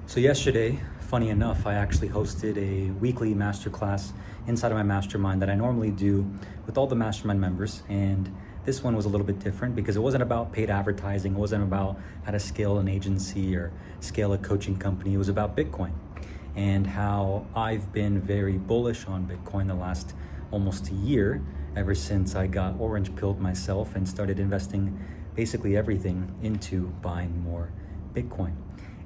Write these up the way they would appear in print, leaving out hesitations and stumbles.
So yesterday, funny enough, I actually hosted a weekly masterclass inside of my mastermind that I normally do with all the mastermind members. And this one was a little bit different because it wasn't about paid advertising. It wasn't about how to scale an agency or scale a coaching company. It was about Bitcoin and how I've been very bullish on Bitcoin the last almost a year, ever since I got orange pilled myself and started investing basically everything into buying more Bitcoin.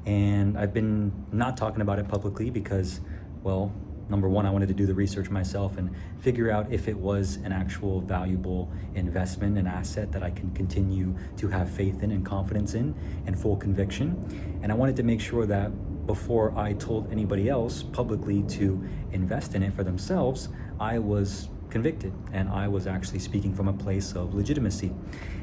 And I've been not talking about it publicly because, well, number one, I wanted to do the research myself and figure out if it was an actual valuable investment, an asset that I can continue to have faith in and confidence in and full conviction. And I wanted to make sure that before I told anybody else publicly to invest in it for themselves, I was convicted and I was actually speaking from a place of legitimacy.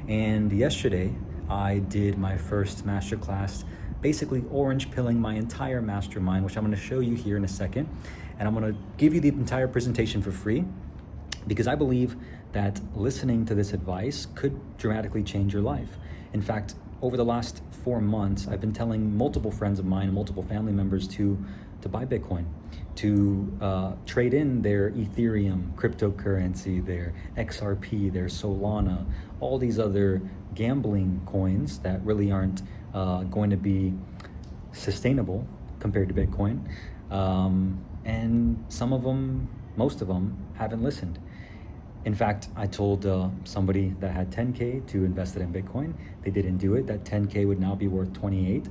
And yesterday, I did my first masterclass, basically orange pilling my entire mastermind, which I'm going to show you here in a second. And I'm going to give you the entire presentation for free because I believe that listening to this advice could dramatically change your life. In fact, over the last 4 months, I've been telling multiple friends of mine and multiple family members to buy Bitcoin, to trade in their Ethereum cryptocurrency, their XRP, their Solana, all these other gambling coins that really aren't going to be sustainable compared to Bitcoin. And some of them, most of them, haven't listened. In fact, I told somebody that had 10K to invest it in Bitcoin. They didn't do it. That 10K would now be worth 28.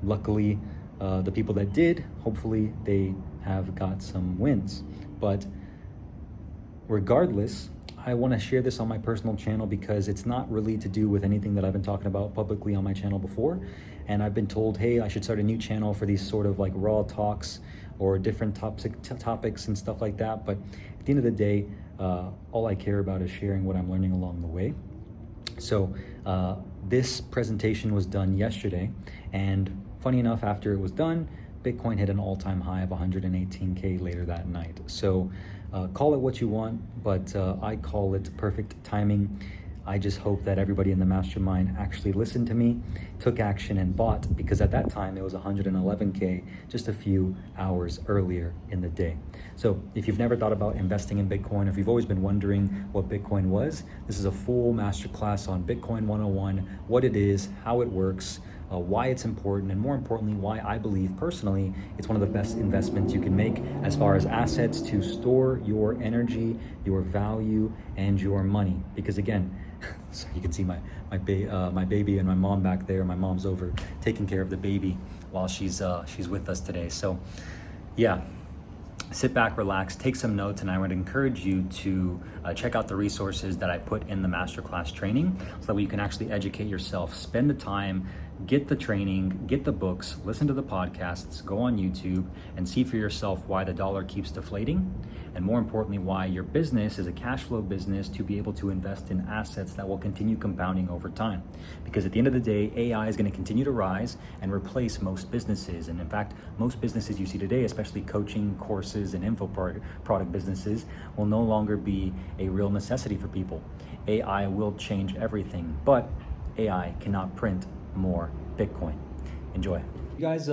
Luckily, the people that did, hopefully they have got some wins. But regardless, I want to share this on my personal channel because it's not really to do with anything that I've been talking about publicly on my channel before. And I've been told, hey, I should start a new channel for these sort of like raw talks or different topics and stuff like that. But at the end of the day, all I care about is sharing what I'm learning along the way. So this presentation was done yesterday, and funny enough, after it was done, Bitcoin hit an all-time high of 118K later that night. So call it what you want, but I call it perfect timing. I just hope that everybody in the mastermind actually listened to me, took action, and bought, because at that time it was 111K just a few hours earlier in the day. So if you've never thought about investing in Bitcoin, if you've always been wondering what Bitcoin was, this is a full masterclass on Bitcoin 101, what it is, how it works, why it's important, and more importantly, why I believe personally it's one of the best investments you can make as far as assets to store your energy, your value, and your money. Because again, so you can see my baby and my mom back there. My mom's over taking care of the baby while she's with us today. So yeah, sit back, relax, take some notes, and I would encourage you to check out the resources that I put in the masterclass training so that you can actually educate yourself. Spend the time, get the training, get the books, listen to the podcasts, go on YouTube, and see for yourself why the dollar keeps deflating, and more importantly, why your business is a cash flow business to be able to invest in assets that will continue compounding over time. Because at the end of the day, AI is going to continue to rise and replace most businesses. And in fact, most businesses you see today, especially coaching, courses, and info product businesses, will no longer be a real necessity for people. AI will change everything, but AI cannot print more Bitcoin. Enjoy. You guys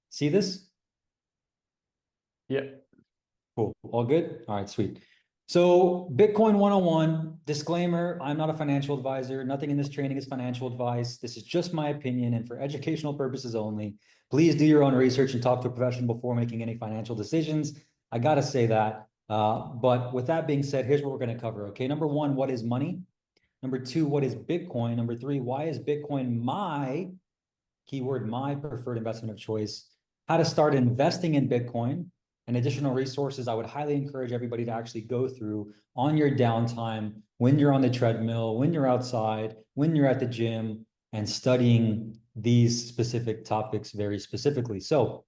see this? Yeah. Cool. All good? All right, sweet. So Bitcoin 101, disclaimer, I'm not a financial advisor. Nothing in this training is financial advice. This is just my opinion and for educational purposes only. Please do your own research and talk to a professional before making any financial decisions. I got to say that. But with that being said, here's what we're going to cover. Okay, number one, what is money? Number two, what is Bitcoin? Number three, why is Bitcoin my keyword, my preferred investment of choice? How to start investing in Bitcoin and additional resources I would highly encourage everybody to actually go through on your downtime, when you're on the treadmill, when you're outside, when you're at the gym, and studying these specific topics very specifically. So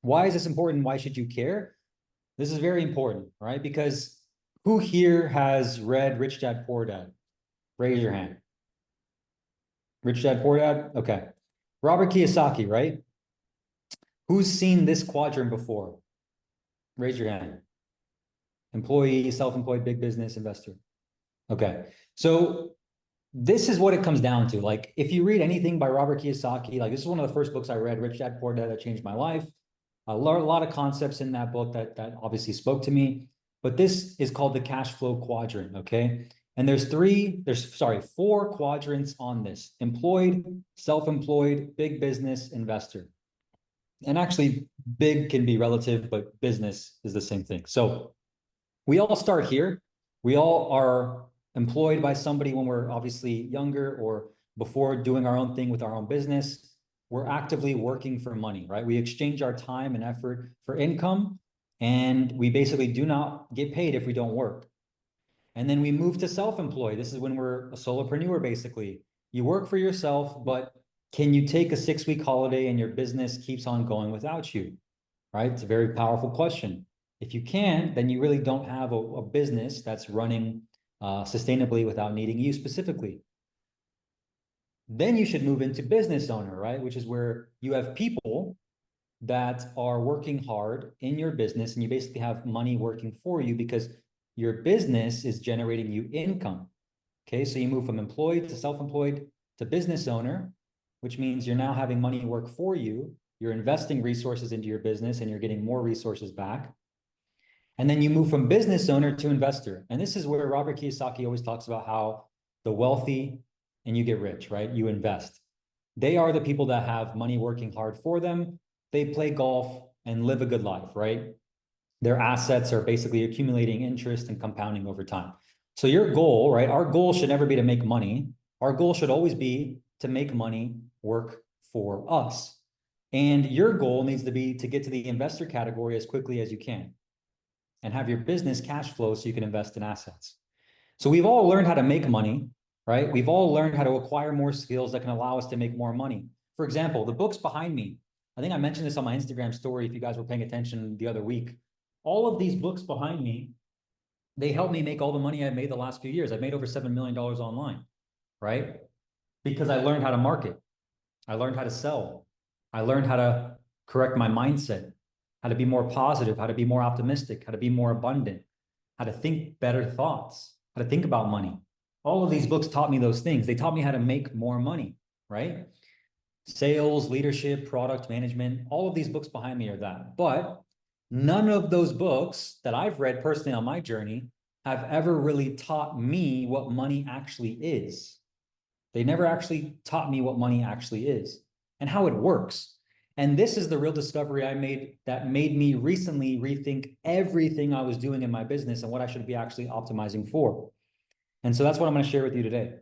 why is this important? Why should you care? This is very important, right? Because who here has read Rich Dad Poor Dad? Raise your hand. Rich Dad Poor Dad? Okay. Robert Kiyosaki, right? Who's seen this quadrant before? Raise your hand. Employee, self-employed, big business, investor. Okay. So this is what it comes down to. Like, if you read anything by Robert Kiyosaki, like this is one of the first books I read, Rich Dad Poor Dad, that changed my life. I learned a lot of concepts in that book that obviously spoke to me. But this is called the cash flow quadrant, okay? And there's four quadrants on this: employed, self-employed, big business, investor. And actually, big can be relative, but business is the same thing. So we all start here. We all are employed by somebody when we're obviously younger or before doing our own thing with our own business. We're actively working for money, right? We exchange our time and effort for income, and we basically do not get paid if we don't work. And then we move to self-employed. This is when we're a solopreneur, basically. You work for yourself, but can you take a 6-week holiday and your business keeps on going without you? Right? It's a very powerful question. If you can, then you really don't have a business that's running sustainably without needing you specifically. Then you should move into business owner, right? Which is where you have people that are working hard in your business, and you basically have money working for you because your business is generating you income. Okay, so you move from employed to self-employed to business owner, which means you're now having money work for you. You're investing resources into your business and you're getting more resources back. And then you move from business owner to investor. And this is where Robert Kiyosaki always talks about how the wealthy and you get rich, right? You invest. They are the people that have money working hard for them. They play golf and live a good life, right? Their assets are basically accumulating interest and compounding over time. So your goal, right? Our goal should never be to make money. Our goal should always be to make money work for us. And your goal needs to be to get to the investor category as quickly as you can and have your business cash flow so you can invest in assets. So we've all learned how to make money, right? We've all learned how to acquire more skills that can allow us to make more money. For example, the books behind me, I think I mentioned this on my Instagram story if you guys were paying attention the other week. All of these books behind me, they helped me make all the money I've made the last few years. I've made over $7 million online, right? Because I learned how to market. I learned how to sell. I learned how to correct my mindset, how to be more positive, how to be more optimistic, how to be more abundant, how to think better thoughts, how to think about money. All of these books taught me those things. They taught me how to make more money, right? Sales, leadership, product management, all of these books behind me are that. But none of those books that I've read personally on my journey have ever really taught me what money actually is. They never actually taught me what money actually is and how it works. And this is the real discovery I made that made me recently rethink everything I was doing in my business and what I should be actually optimizing for. And so that's what I'm going to share with you today,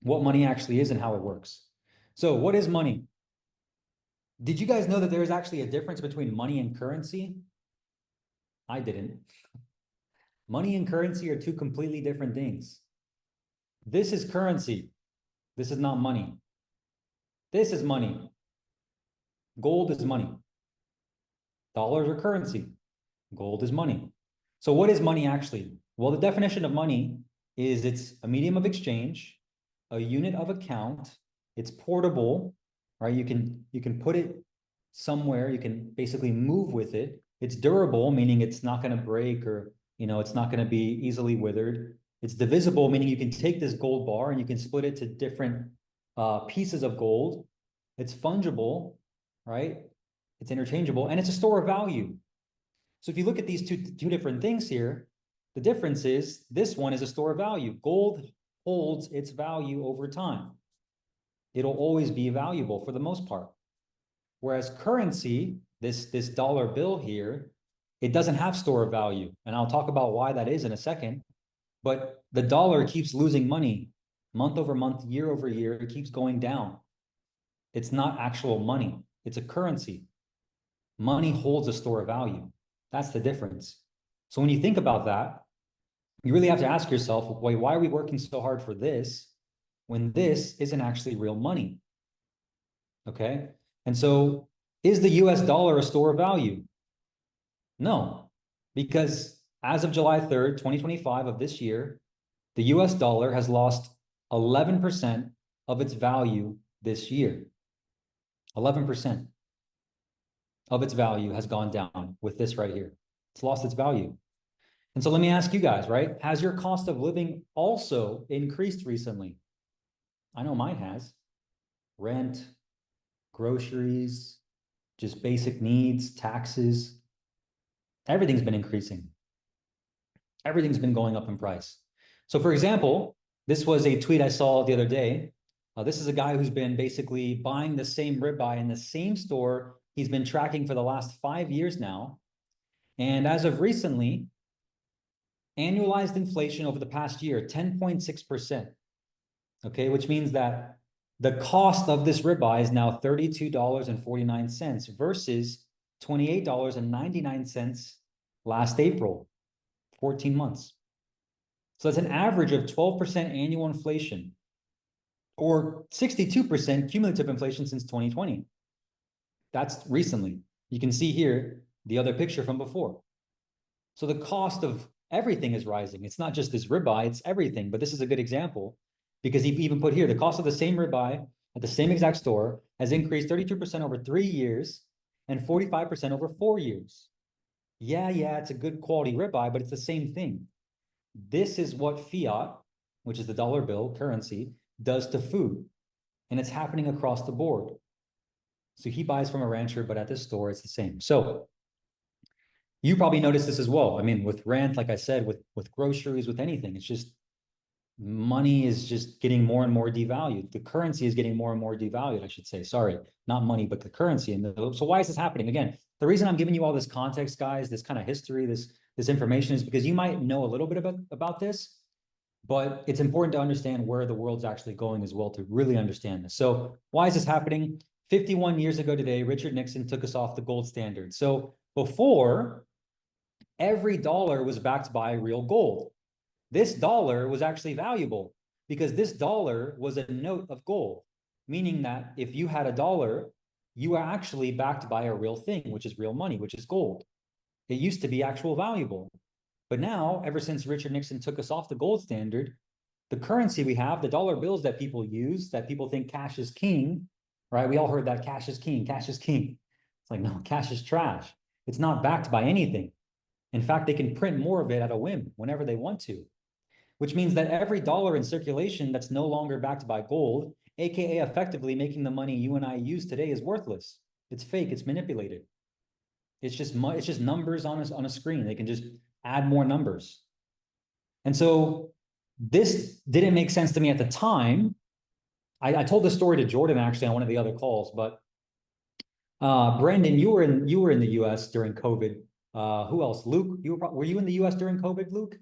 what money actually is and how it works. So what is money? Did you guys know that there is actually a difference between money and currency? I didn't. Money and currency are two completely different things. This is currency. This is not money. This is money. Gold is money. Dollars are currency. Gold is money. So what is money actually? Well, the definition of money is it's a medium of exchange, a unit of account, it's portable, right? You can put it somewhere, you can basically move with it. It's durable, meaning it's not going to break or, it's not going to be easily withered. It's divisible, meaning you can take this gold bar and you can split it to different pieces of gold. It's fungible, right? It's interchangeable, and it's a store of value. So if you look at these two different things here, the difference is this one is a store of value. Gold holds its value over time. It'll always be valuable for the most part. Whereas currency, this dollar bill here, it doesn't have store of value. And I'll talk about why that is in a second. But the dollar keeps losing money month over month, year over year. It keeps going down. It's not actual money. It's a currency. Money holds a store of value. That's the difference. So when you think about that, you really have to ask yourself, wait, why are we working so hard for this when this isn't actually real money? Okay. And so is the US dollar a store of value? No, because as of July 3rd, 2025 of this year, the US dollar has lost 11% of its value this year. 11% of its value has gone down with this right here. It's lost its value. And so let me ask you guys, right? Has your cost of living also increased recently? I know mine has. Rent, groceries, just basic needs, taxes. Everything's been increasing. Everything's been going up in price. So, for example, this was a tweet I saw the other day. This is a guy who's been basically buying the same ribeye in the same store he's been tracking for the last 5 years now. And as of recently, annualized inflation over the past year, 10.6%. Okay, which means that the cost of this ribeye is now $32.49 versus $28.99 last April, 14 months. So that's an average of 12% annual inflation or 62% cumulative inflation since 2020. That's recently. You can see here the other picture from before. So the cost of everything is rising. It's not just this ribeye, it's everything. But this is a good example because he even put here the cost of the same ribeye at the same exact store has increased 32% over 3 years and 45% over 4 years. Yeah, it's a good quality ribeye, but it's the same thing. This is what fiat, which is the dollar bill currency, does to food. And it's happening across the board. So he buys from a rancher, but at this store, it's the same. So you probably noticed this as well. I mean, with rent, like I said, with groceries, with anything, it's just money is just getting more and more devalued. The currency is getting more and more devalued, I should say. Sorry, not money, but the currency. And so why is this happening? Again, the reason I'm giving you all this context, guys, this kind of history, this information is because you might know a little bit about this, but it's important to understand where the world's actually going as well to really understand this. So why is this happening? 51 years ago today, Richard Nixon took us off the gold standard. So before, every dollar was backed by real gold. This dollar was actually valuable because this dollar was a note of gold, meaning that if you had a dollar, you were actually backed by a real thing, which is real money, which is gold. It used to be actual valuable. But now, ever since Richard Nixon took us off the gold standard, the currency we have, the dollar bills that people use, that people think cash is king, right? We all heard that cash is king, cash is king. It's like, no, cash is trash. It's not backed by anything. In fact, they can print more of it at a whim whenever they want to, which means that every dollar in circulation that's no longer backed by gold, AKA effectively making the money you and I use today, is worthless. It's fake, it's manipulated. It's just numbers on a screen. They can just add more numbers. And so this didn't make sense to me at the time. I told this story to Jordan actually on one of the other calls, but Brendan, you were in the US during COVID. Who else? Luke, were you in the US during COVID, Luke?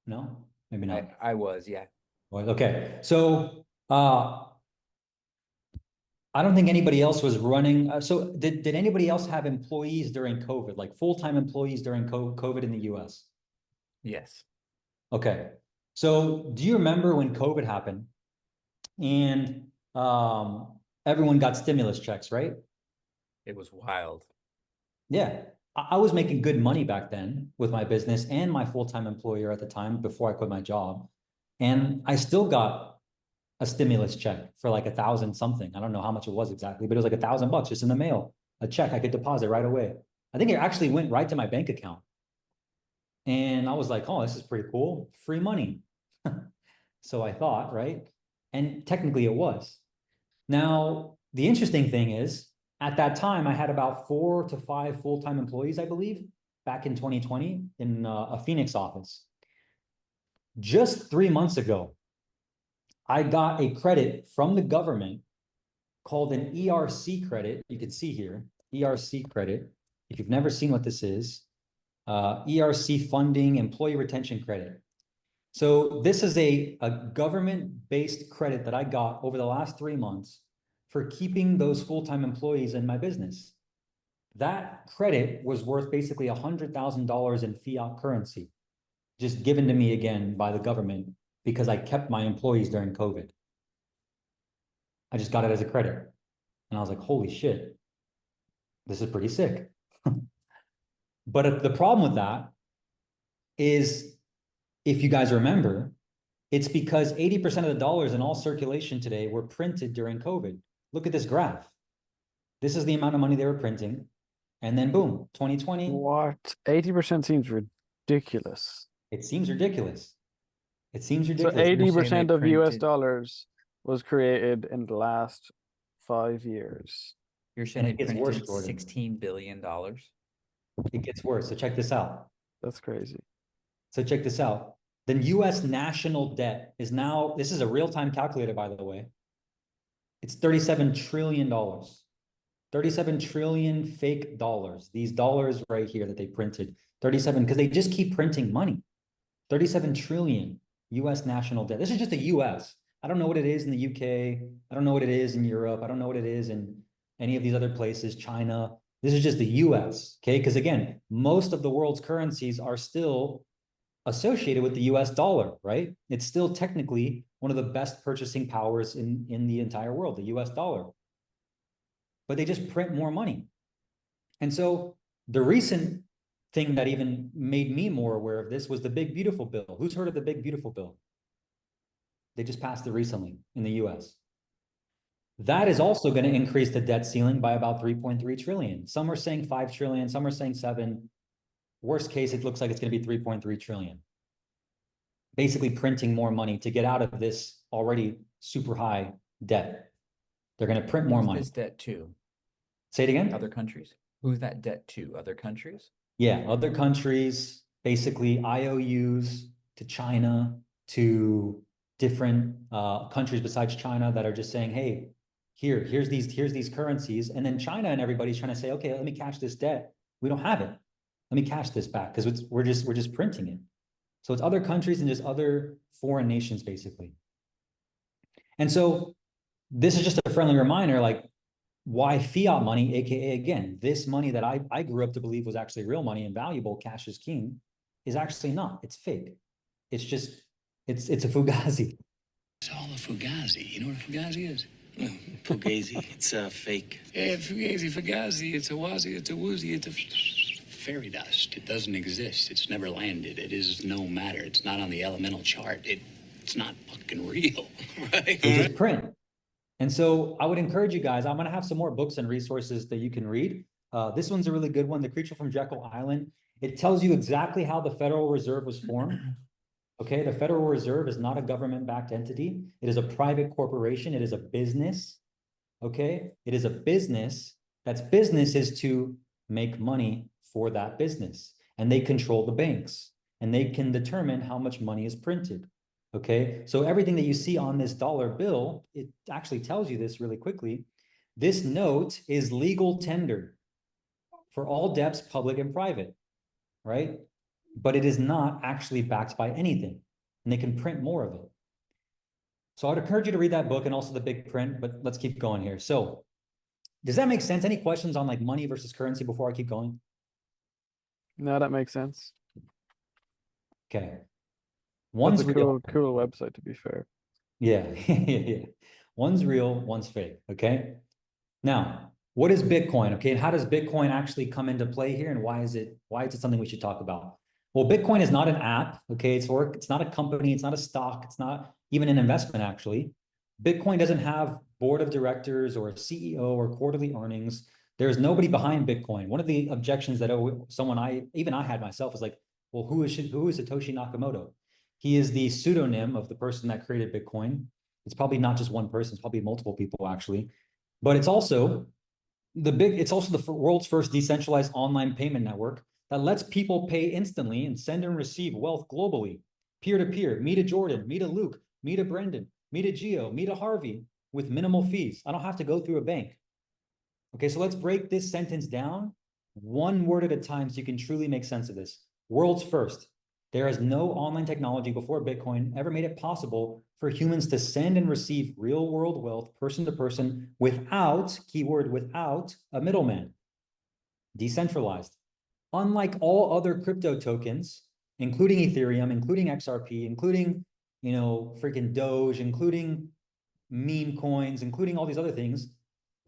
No, maybe not. I was, yeah. Okay, so I don't think anybody else was running. So did anybody else have employees during COVID, like full-time employees during COVID in the US? Yes. Okay, so do you remember when COVID happened and everyone got stimulus checks, right? It was wild. Yeah, I was making good money back then with my business and my full-time employer at the time before I quit my job. And I still got a stimulus check for like 1,000 something. I don't know how much it was exactly, but it was like $1,000 just in the mail, a check I could deposit right away. I think it actually went right to my bank account. And I was like, oh, this is pretty cool. Free money. So I thought, right? And technically it was. Now, the interesting thing is, at that time, I had about 4 to 5 full-time employees, I believe, back in 2020 in a Phoenix office. Just 3 months ago, I got a credit from the government called an ERC credit. You can see here, ERC credit. If you've never seen what this is, ERC funding, employee retention credit. So this is a government-based credit that I got over the last 3 months for keeping those full-time employees in my business. That credit was worth basically $100,000 in fiat currency, just given to me again by the government because I kept my employees during COVID. I just got it as a credit. And I was like, holy shit, this is pretty sick. But the problem with that is, if you guys remember, it's because 80% of the dollars in all circulation today were printed during COVID. Look at this graph. This is the amount of money they were printing. And then boom, 2020. What? 80% seems ridiculous. It seems ridiculous. It seems So ridiculous. You're saying 80% they of US printed- dollars was created in the last 5 years. You're saying And they it gets worse, printed Jordan. $16 billion? It gets worse. So check this out. That's crazy. So check this out. The US national debt is now, this is a real-time calculator, by the way. It's $37 trillion. 37 trillion fake dollars. These dollars right here that they printed. 37, because they just keep printing money. 37 trillion US national debt. This is just the US. I don't know what it is in the UK. I don't know what it is in Europe. I don't know what it is in any of these other places, China. This is just the US, okay? Because again, most of the world's currencies are still associated with the US dollar, right? It's still technically one of the best purchasing powers in the entire world, the US dollar. But they just print more money. And so the recent thing that even made me more aware of this was the Big Beautiful Bill. Who's heard of the Big Beautiful Bill? They just passed it recently in the US. That is also going to increase the debt ceiling by about 3.3 trillion. Some are saying 5 trillion, some are saying 7. Worst case, it looks like it's going to be 3.3 trillion. Basically printing more money to get out of this already super high debt. They're going to print more money. Who's this debt to? Say it again. Other countries? Who's that debt to? Other countries? Yeah, other countries, basically IOUs to China, to different countries besides China that are just saying, hey, here's these currencies. And then China and everybody's trying to say, okay, let me cash this debt. We don't have it. Let me cash this back because we're just printing it. So it's other countries and just other foreign nations, basically. And so this is just a friendly reminder, like, why fiat money, aka again, this money that I grew up to believe was actually real money and valuable, cash is king, is actually not. It's fake. It's just, it's a fugazi. It's all a fugazi. You know what a fugazi is? Fugazi. It's fake. Yeah, fugazi, fugazi. It's a wazi, it's a woozy, it's a fairy dust. It doesn't exist. It's never landed. It is no matter. It's not on the elemental chart. It's not fucking real, right? They just print. And so I would encourage you guys, I'm going to have some more books and resources that you can read. This one's a really good one, The Creature from Jekyll Island. It tells you exactly how the Federal Reserve was formed. Okay, the Federal Reserve is not a government-backed entity. It is a private corporation. It is a business. Okay, it is a business. That's business is to make money for that business. And they control the banks. And they can determine how much money is printed. Okay, so everything that you see on this dollar bill, it actually tells you this really quickly. This note is legal tender for all debts, public and private, right? But it is not actually backed by anything, and they can print more of it. So I'd encourage you to read that book and also the big print, but let's keep going here. So does that make sense? Any questions on like money versus currency before I keep going? No, that makes sense. Okay. That's One's a real. cool website, to be fair. Yeah, yeah. One's real, one's fake, okay? Now, what is Bitcoin, okay? And how does Bitcoin actually come into play here, and why is it something we should talk about? Well, Bitcoin is not an app, okay? It's not a company, it's not a stock, it's not even an investment, actually. Bitcoin doesn't have board of directors or a CEO or quarterly earnings. There's nobody behind Bitcoin. One of the objections that I had myself is like, well, who is Satoshi Nakamoto? He is the pseudonym of the person that created Bitcoin. It's probably not just one person, it's probably multiple people actually. But it's also the world's first decentralized online payment network that lets people pay instantly and send and receive wealth globally, peer-to-peer, me to Jordan, me to Luke, me to Brendan, me to Gio, me to Harvey, with minimal fees. I don't have to go through a bank. Okay, so let's break this sentence down one word at a time so you can truly make sense of this. World's first. There is no online technology before Bitcoin ever made it possible for humans to send and receive real world wealth person to person without, keyword, without a middleman. Decentralized. Unlike all other crypto tokens, including Ethereum, including XRP, including, freaking Doge, including meme coins, including all these other things,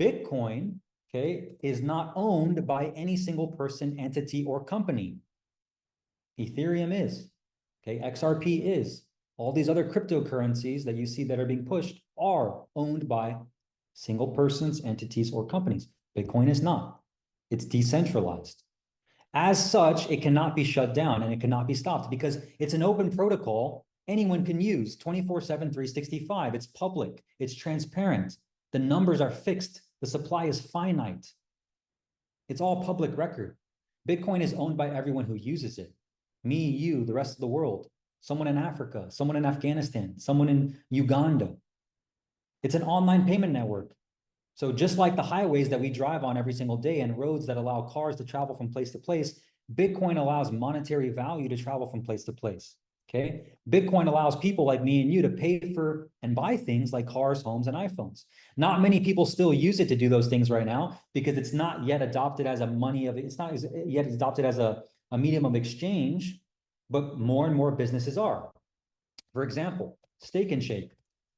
Bitcoin, okay, is not owned by any single person, entity, or company. Ethereum is, okay, XRP is. All these other cryptocurrencies that you see that are being pushed are owned by single persons, entities, or companies. Bitcoin is not. It's decentralized. As such, it cannot be shut down and it cannot be stopped because it's an open protocol anyone can use 24/7, 365. It's public, it's transparent. The numbers are fixed. The supply is finite. It's all public record. Bitcoin is owned by everyone who uses it. Me, you, the rest of the world, someone in Africa, someone in Afghanistan, someone in Uganda. It's an online payment network. So just like the highways that we drive on every single day and roads that allow cars to travel from place to place, Bitcoin allows monetary value to travel from place to place. Okay. Bitcoin allows people like me and you to pay for and buy things like cars, homes, and iPhones. Not many people still use it to do those things right now because it's not yet adopted as a it's not yet adopted as a medium of exchange, but more and more businesses are. For example, Steak and Shake.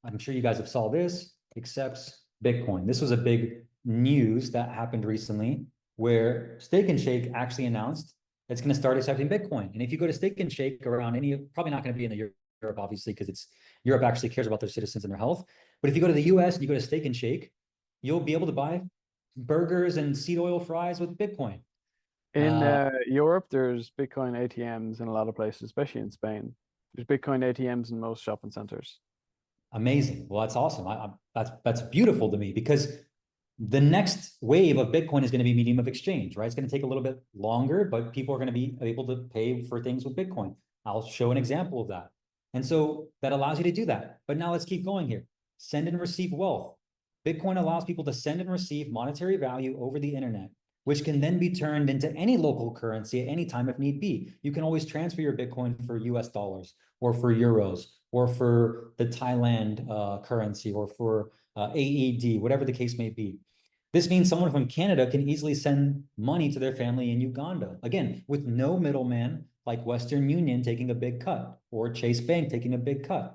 I'm sure you guys have saw this, accepts Bitcoin. This was a big news that happened recently where Steak and Shake actually announced it's going to start accepting Bitcoin. And if you go to Steak and Shake around probably not going to be in Europe, obviously, because Europe actually cares about their citizens and their health. But if you go to the US and you go to Steak and Shake, you'll be able to buy burgers and seed oil fries with Bitcoin. In Europe, there's Bitcoin ATMs in a lot of places, especially in Spain. There's Bitcoin ATMs in most shopping centers. Amazing. Well, that's awesome. That's beautiful to me because the next wave of Bitcoin is going to be medium of exchange, right? It's going to take a little bit longer, but people are going to be able to pay for things with Bitcoin. I'll show an example of that. And so that allows you to do that. But now let's keep going here. Send and receive wealth. Bitcoin allows people to send and receive monetary value over the internet, which can then be turned into any local currency at any time if need be. You can always transfer your Bitcoin for US dollars or for euros or for the Thailand currency or for AED, whatever the case may be. This means someone from Canada can easily send money to their family in Uganda, again, with no middleman like Western Union taking a big cut or Chase Bank taking a big cut,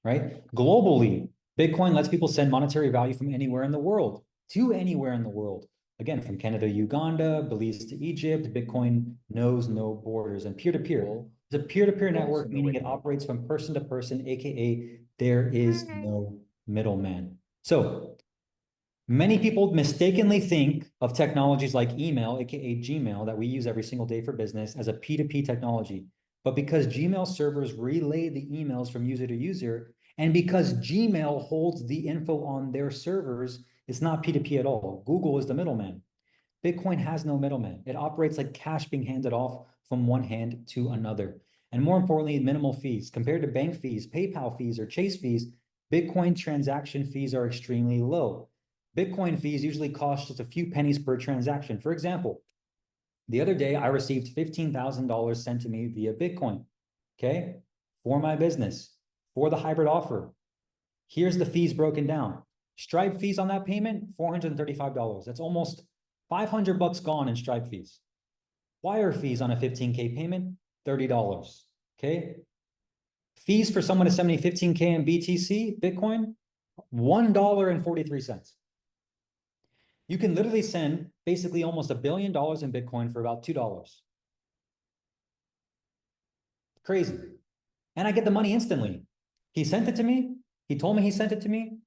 right? Globally, Bitcoin lets people send monetary value from anywhere in the world to anywhere in the world. Again, from Canada, Uganda, Belize to Egypt, Bitcoin knows no borders. And peer-to-peer, it's a peer-to-peer network, meaning it operates from person to person, aka there is no middleman. So many people mistakenly think of technologies like email, aka Gmail, that we use every single day for business as a P2P technology. But because Gmail servers relay the emails from user to user, and because Gmail holds the info on their servers, it's not P2P at all. Google is the middleman. Bitcoin has no middleman. It operates like cash being handed off from one hand to another. And more importantly, minimal fees. Compared to bank fees, PayPal fees, or Chase fees, Bitcoin transaction fees are extremely low. Bitcoin fees usually cost just a few pennies per transaction. For example, the other day I received $15,000 sent to me via Bitcoin, okay, for my business, for the hybrid offer. Here's the fees broken down. Stripe fees on that payment, $435. That's almost $500 gone in Stripe fees. Wire fees on a 15K payment, $30, okay? Fees for someone to send me 15K in BTC, Bitcoin, $1.43. You can literally send basically almost $1 billion in Bitcoin for about $2. Crazy. And I get the money instantly. He sent it to me. He told me he sent it to me.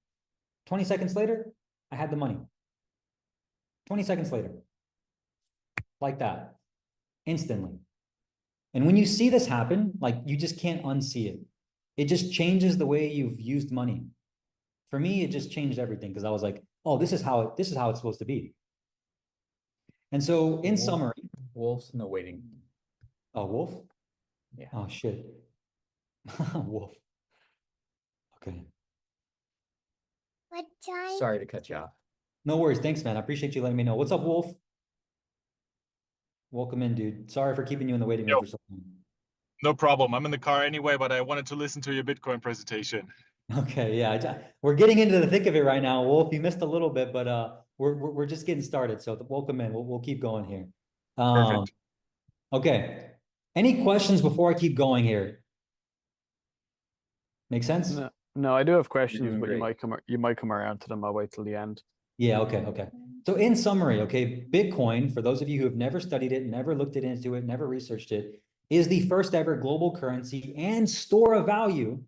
20 seconds later, I had the money. 20 seconds later. Like that. Instantly. And when you see this happen, like you just can't unsee it. It just changes the way you've used money. For me, it just changed everything because I was like, oh, this is how it's supposed to be. And so in summary, Wolf's in the waiting. oh, Wolf? Yeah. Oh shit. Wolf. Okay. What time? Sorry to cut you off. No worries. Thanks, man. I appreciate you letting me know. What's up, Wolf? Welcome in, dude. Sorry for keeping you in the waiting room for so long. No problem. I'm in the car anyway, but I wanted to listen to your Bitcoin presentation. Okay, yeah, we're getting into the thick of it right now, Wolf. You missed a little bit, but we're just getting started. So welcome in. We'll keep going here. Perfect. Okay. Any questions before I keep going here? Make sense? No, I do have questions, doing but great. you might come around to them. I'll wait till the end. Yeah, okay. So in summary, okay, Bitcoin, for those of you who have never studied it, never looked into it, never researched it, is the first ever global currency and store of value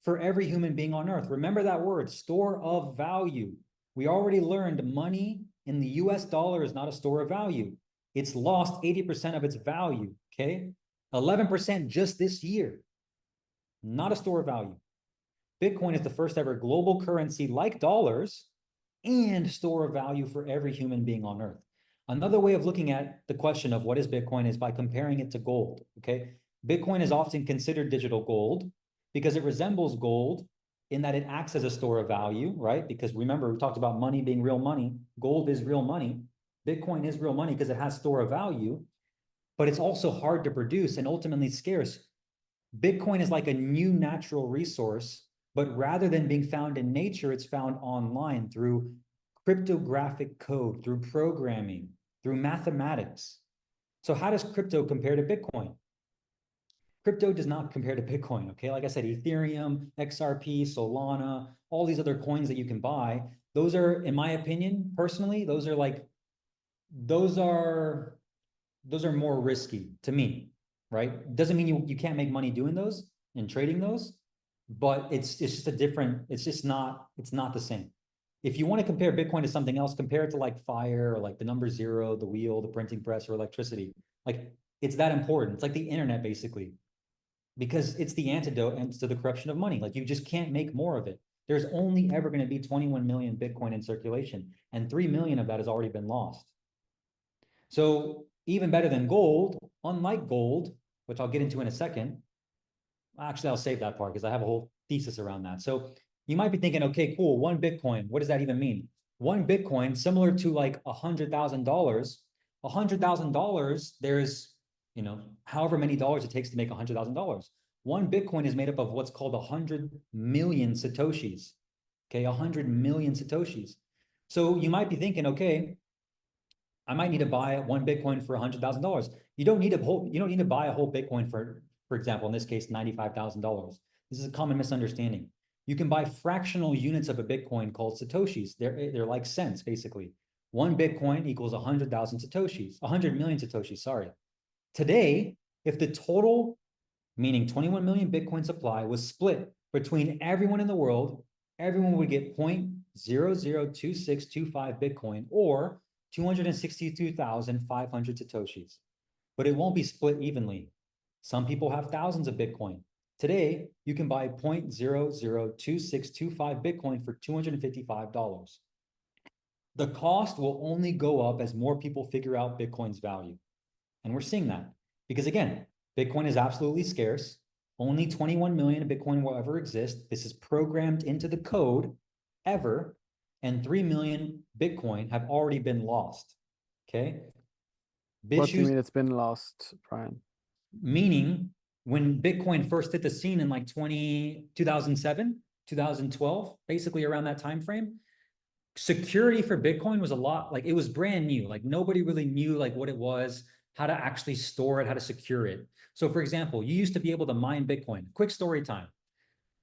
for every human being on earth. Remember that word, store of value. We already learned money in the US dollar is not a store of value. It's lost 80% of its value, okay? 11% just this year. not a store of value. Bitcoin is the first ever global currency like dollars and store of value for every human being on earth. Another way of looking at the question of what is Bitcoin is by comparing it to gold, okay? Bitcoin is often considered digital gold because it resembles gold in that it acts as a store of value, right? Because remember, we talked about money being real money. Gold is real money. Bitcoin is real money because it has store of value, but it's also hard to produce and ultimately scarce. Bitcoin is like a new natural resource, but rather than being found in nature, it's found online through cryptographic code, through programming, through mathematics. So how does crypto compare to Bitcoin? Crypto does not compare to Bitcoin, okay? Like I said, Ethereum, XRP, Solana, all these other coins that you can buy, those are, in my opinion, personally, those are more risky to me, right? Doesn't mean you can't make money doing those and trading those, but it's just a different, it's not the same. If you want to compare Bitcoin to something else, compare it to like fire or like the number zero, the wheel, the printing press, or electricity. Like it's that important. It's like the internet basically, because it's the antidote to the corruption of money. Like you just can't make more of it. There's only ever going to be 21 million Bitcoin in circulation, and 3 million of that has already been lost. So even better than gold, unlike gold, which I'll get into in a second. Actually, I'll save that part because I have a whole thesis around that. So you might be thinking, okay, cool, 1 Bitcoin, what does that even mean? 1 Bitcoin, similar to like $100,000, $100,000, there's, however many dollars it takes to make $100,000. 1 Bitcoin is made up of what's called 100 million Satoshis. Okay, 100 million Satoshis. So you might be thinking, okay, I might need to buy 1 Bitcoin for $100,000. You don't need to buy a whole Bitcoin for example, in this case, $95,000. This is a common misunderstanding. You can buy fractional units of a Bitcoin called Satoshis. They're like cents, basically. 1 Bitcoin equals 100,000 Satoshis, 100 million Satoshis, sorry. Today, if the total, meaning 21 million Bitcoin supply, was split between everyone in the world, everyone would get 0.002625 Bitcoin or 262,500 Satoshis. But it won't be split evenly. Some people have thousands of Bitcoin. Today, you can buy 0.002625 Bitcoin for $255. The cost will only go up as more people figure out Bitcoin's value. And we're seeing that because, again, Bitcoin is absolutely scarce. Only 21 million Bitcoin will ever exist. This is programmed into the code ever. And 3 million Bitcoin have already been lost. Okay. What do you mean it's been lost, Brian? Meaning when Bitcoin first hit the scene in like 2007, 2012, basically around that time frame, security for Bitcoin was a lot, like it was brand new. Like nobody really knew like what it was, how to actually store it, how to secure it. So for example, you used to be able to mine Bitcoin. Quick story time.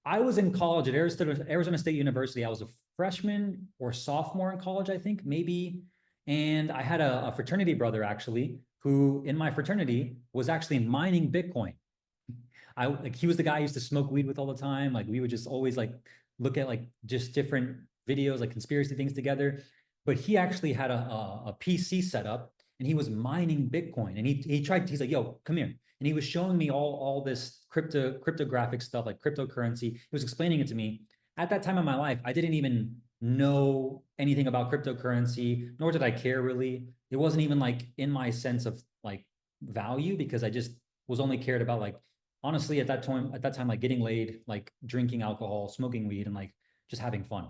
I was in college at Arizona State University. I was a freshman or sophomore in college, I think, maybe. And I had a fraternity brother actually, who in my fraternity was actually mining Bitcoin. He was the guy I used to smoke weed with all the time. Like we would just always like look at like just different videos, like conspiracy things together. But he actually had a PC set up and he was mining Bitcoin. And he's like, yo, come here. And he was showing me all this cryptographic stuff, like cryptocurrency. He was explaining it to me. At that time in my life, I didn't even know anything about cryptocurrency, nor did I care really. It wasn't even like in my sense of like value because I just was only cared about like, honestly, at that time, like getting laid, like drinking alcohol, smoking weed, and like just having fun.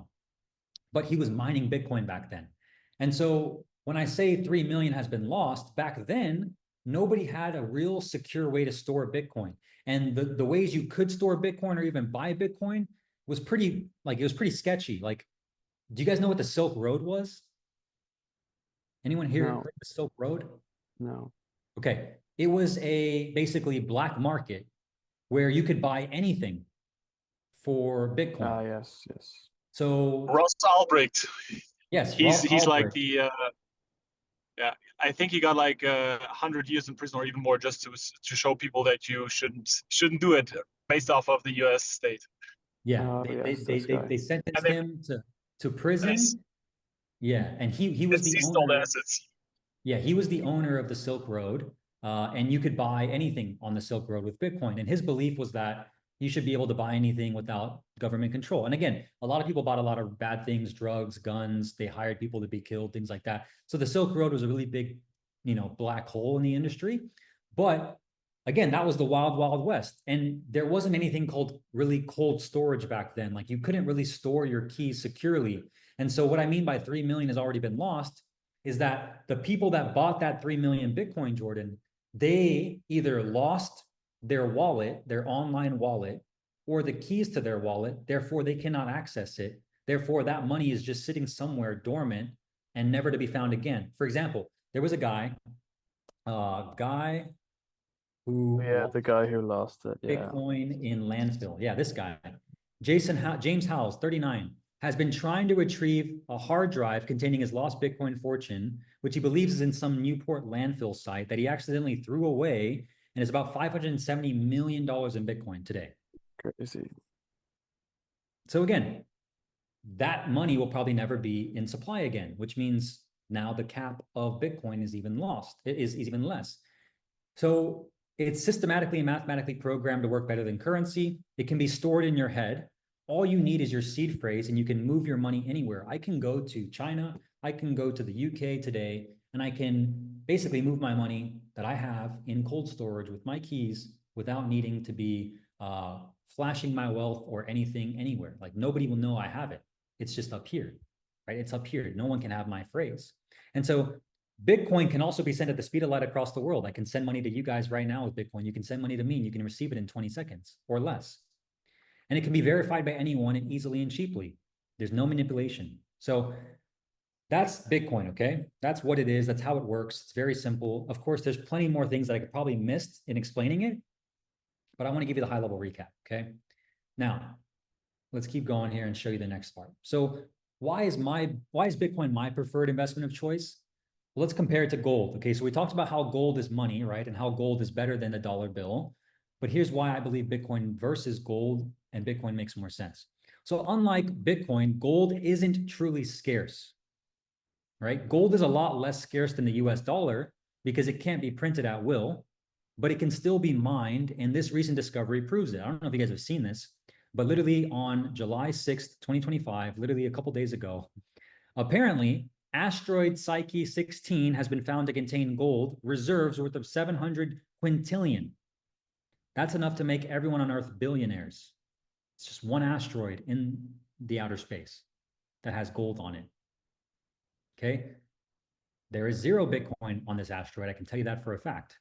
But he was mining Bitcoin back then. And so when I say 3 million has been lost, back then, nobody had a real secure way to store Bitcoin. And the ways you could store Bitcoin or even buy Bitcoin was pretty sketchy. Like, do you guys know what the Silk Road was? Anyone here heard the Silk Road? No. Okay. It was a basically black market where you could buy anything for Bitcoin. Ah, yes. So Ross Albrecht. yes, he's like the yeah. I think he got like 100 years in prison or even more just to show people that you shouldn't do it based off of the U.S. state. Yeah, they sentenced him to prison. Yes. Yeah, and he was the owner. Assets. Yeah, he was the owner of the Silk Road, and you could buy anything on the Silk Road with Bitcoin. And his belief was that you should be able to buy anything without government control. And again, a lot of people bought a lot of bad things, drugs, guns, they hired people to be killed, things like that. So the Silk Road was a really big, black hole in the industry. But again, that was the wild, wild west. And there wasn't anything called really cold storage back then. Like you couldn't really store your keys securely. And so what I mean by 3 million has already been lost is that the people that bought that 3 million Bitcoin, Jordan, they either lost their wallet, their online wallet, or the keys to their wallet. Therefore, they cannot access it. Therefore, that money is just sitting somewhere dormant and never to be found again. For example, there was a guy who the guy who lost it. Yeah. Bitcoin in landfill. Yeah, this guy, James Howells, 39, has been trying to retrieve a hard drive containing his lost Bitcoin fortune, which he believes is in some Newport landfill site that he accidentally threw away, and is about $570 million in Bitcoin today. Crazy. So again, that money will probably never be in supply again, which means now the cap of Bitcoin is even lost. It is even less. So it's systematically and mathematically programmed to work better than currency. It can be stored in your head. All you need is your seed phrase, and you can move your money anywhere. I can go to China, I can go to the UK today, and I can basically move my money that I have in cold storage with my keys without needing to be flashing my wealth or anything anywhere. Like nobody will know I have it. It's just up here, right? It's up here. No one can have my phrase. And so Bitcoin can also be sent at the speed of light across the world. I can send money to you guys right now with Bitcoin. You can send money to me and you can receive it in 20 seconds or less. And it can be verified by anyone and easily and cheaply. There's no manipulation. So that's Bitcoin, okay? That's what it is. That's how it works. It's very simple. Of course, there's plenty more things that I could probably missed in explaining it, but I want to give you the high level recap, okay? Now, let's keep going here and show you the next part. So why is Bitcoin my preferred investment of choice? Well, let's compare it to gold. Okay, so we talked about how gold is money, right? And how gold is better than the dollar bill. But here's why I believe Bitcoin versus gold and Bitcoin makes more sense. So unlike Bitcoin, gold isn't truly scarce, right? Gold is a lot less scarce than the US dollar because it can't be printed at will, but it can still be mined. And this recent discovery proves it. I don't know if you guys have seen this, but literally on July 6th, 2025, literally a couple days ago, apparently asteroid Psyche 16 has been found to contain gold reserves worth of 700 quintillion. That's enough to make everyone on Earth billionaires. It's just one asteroid in the outer space that has gold on it. Okay? There is 0 Bitcoin on this asteroid. I can tell you that for a fact.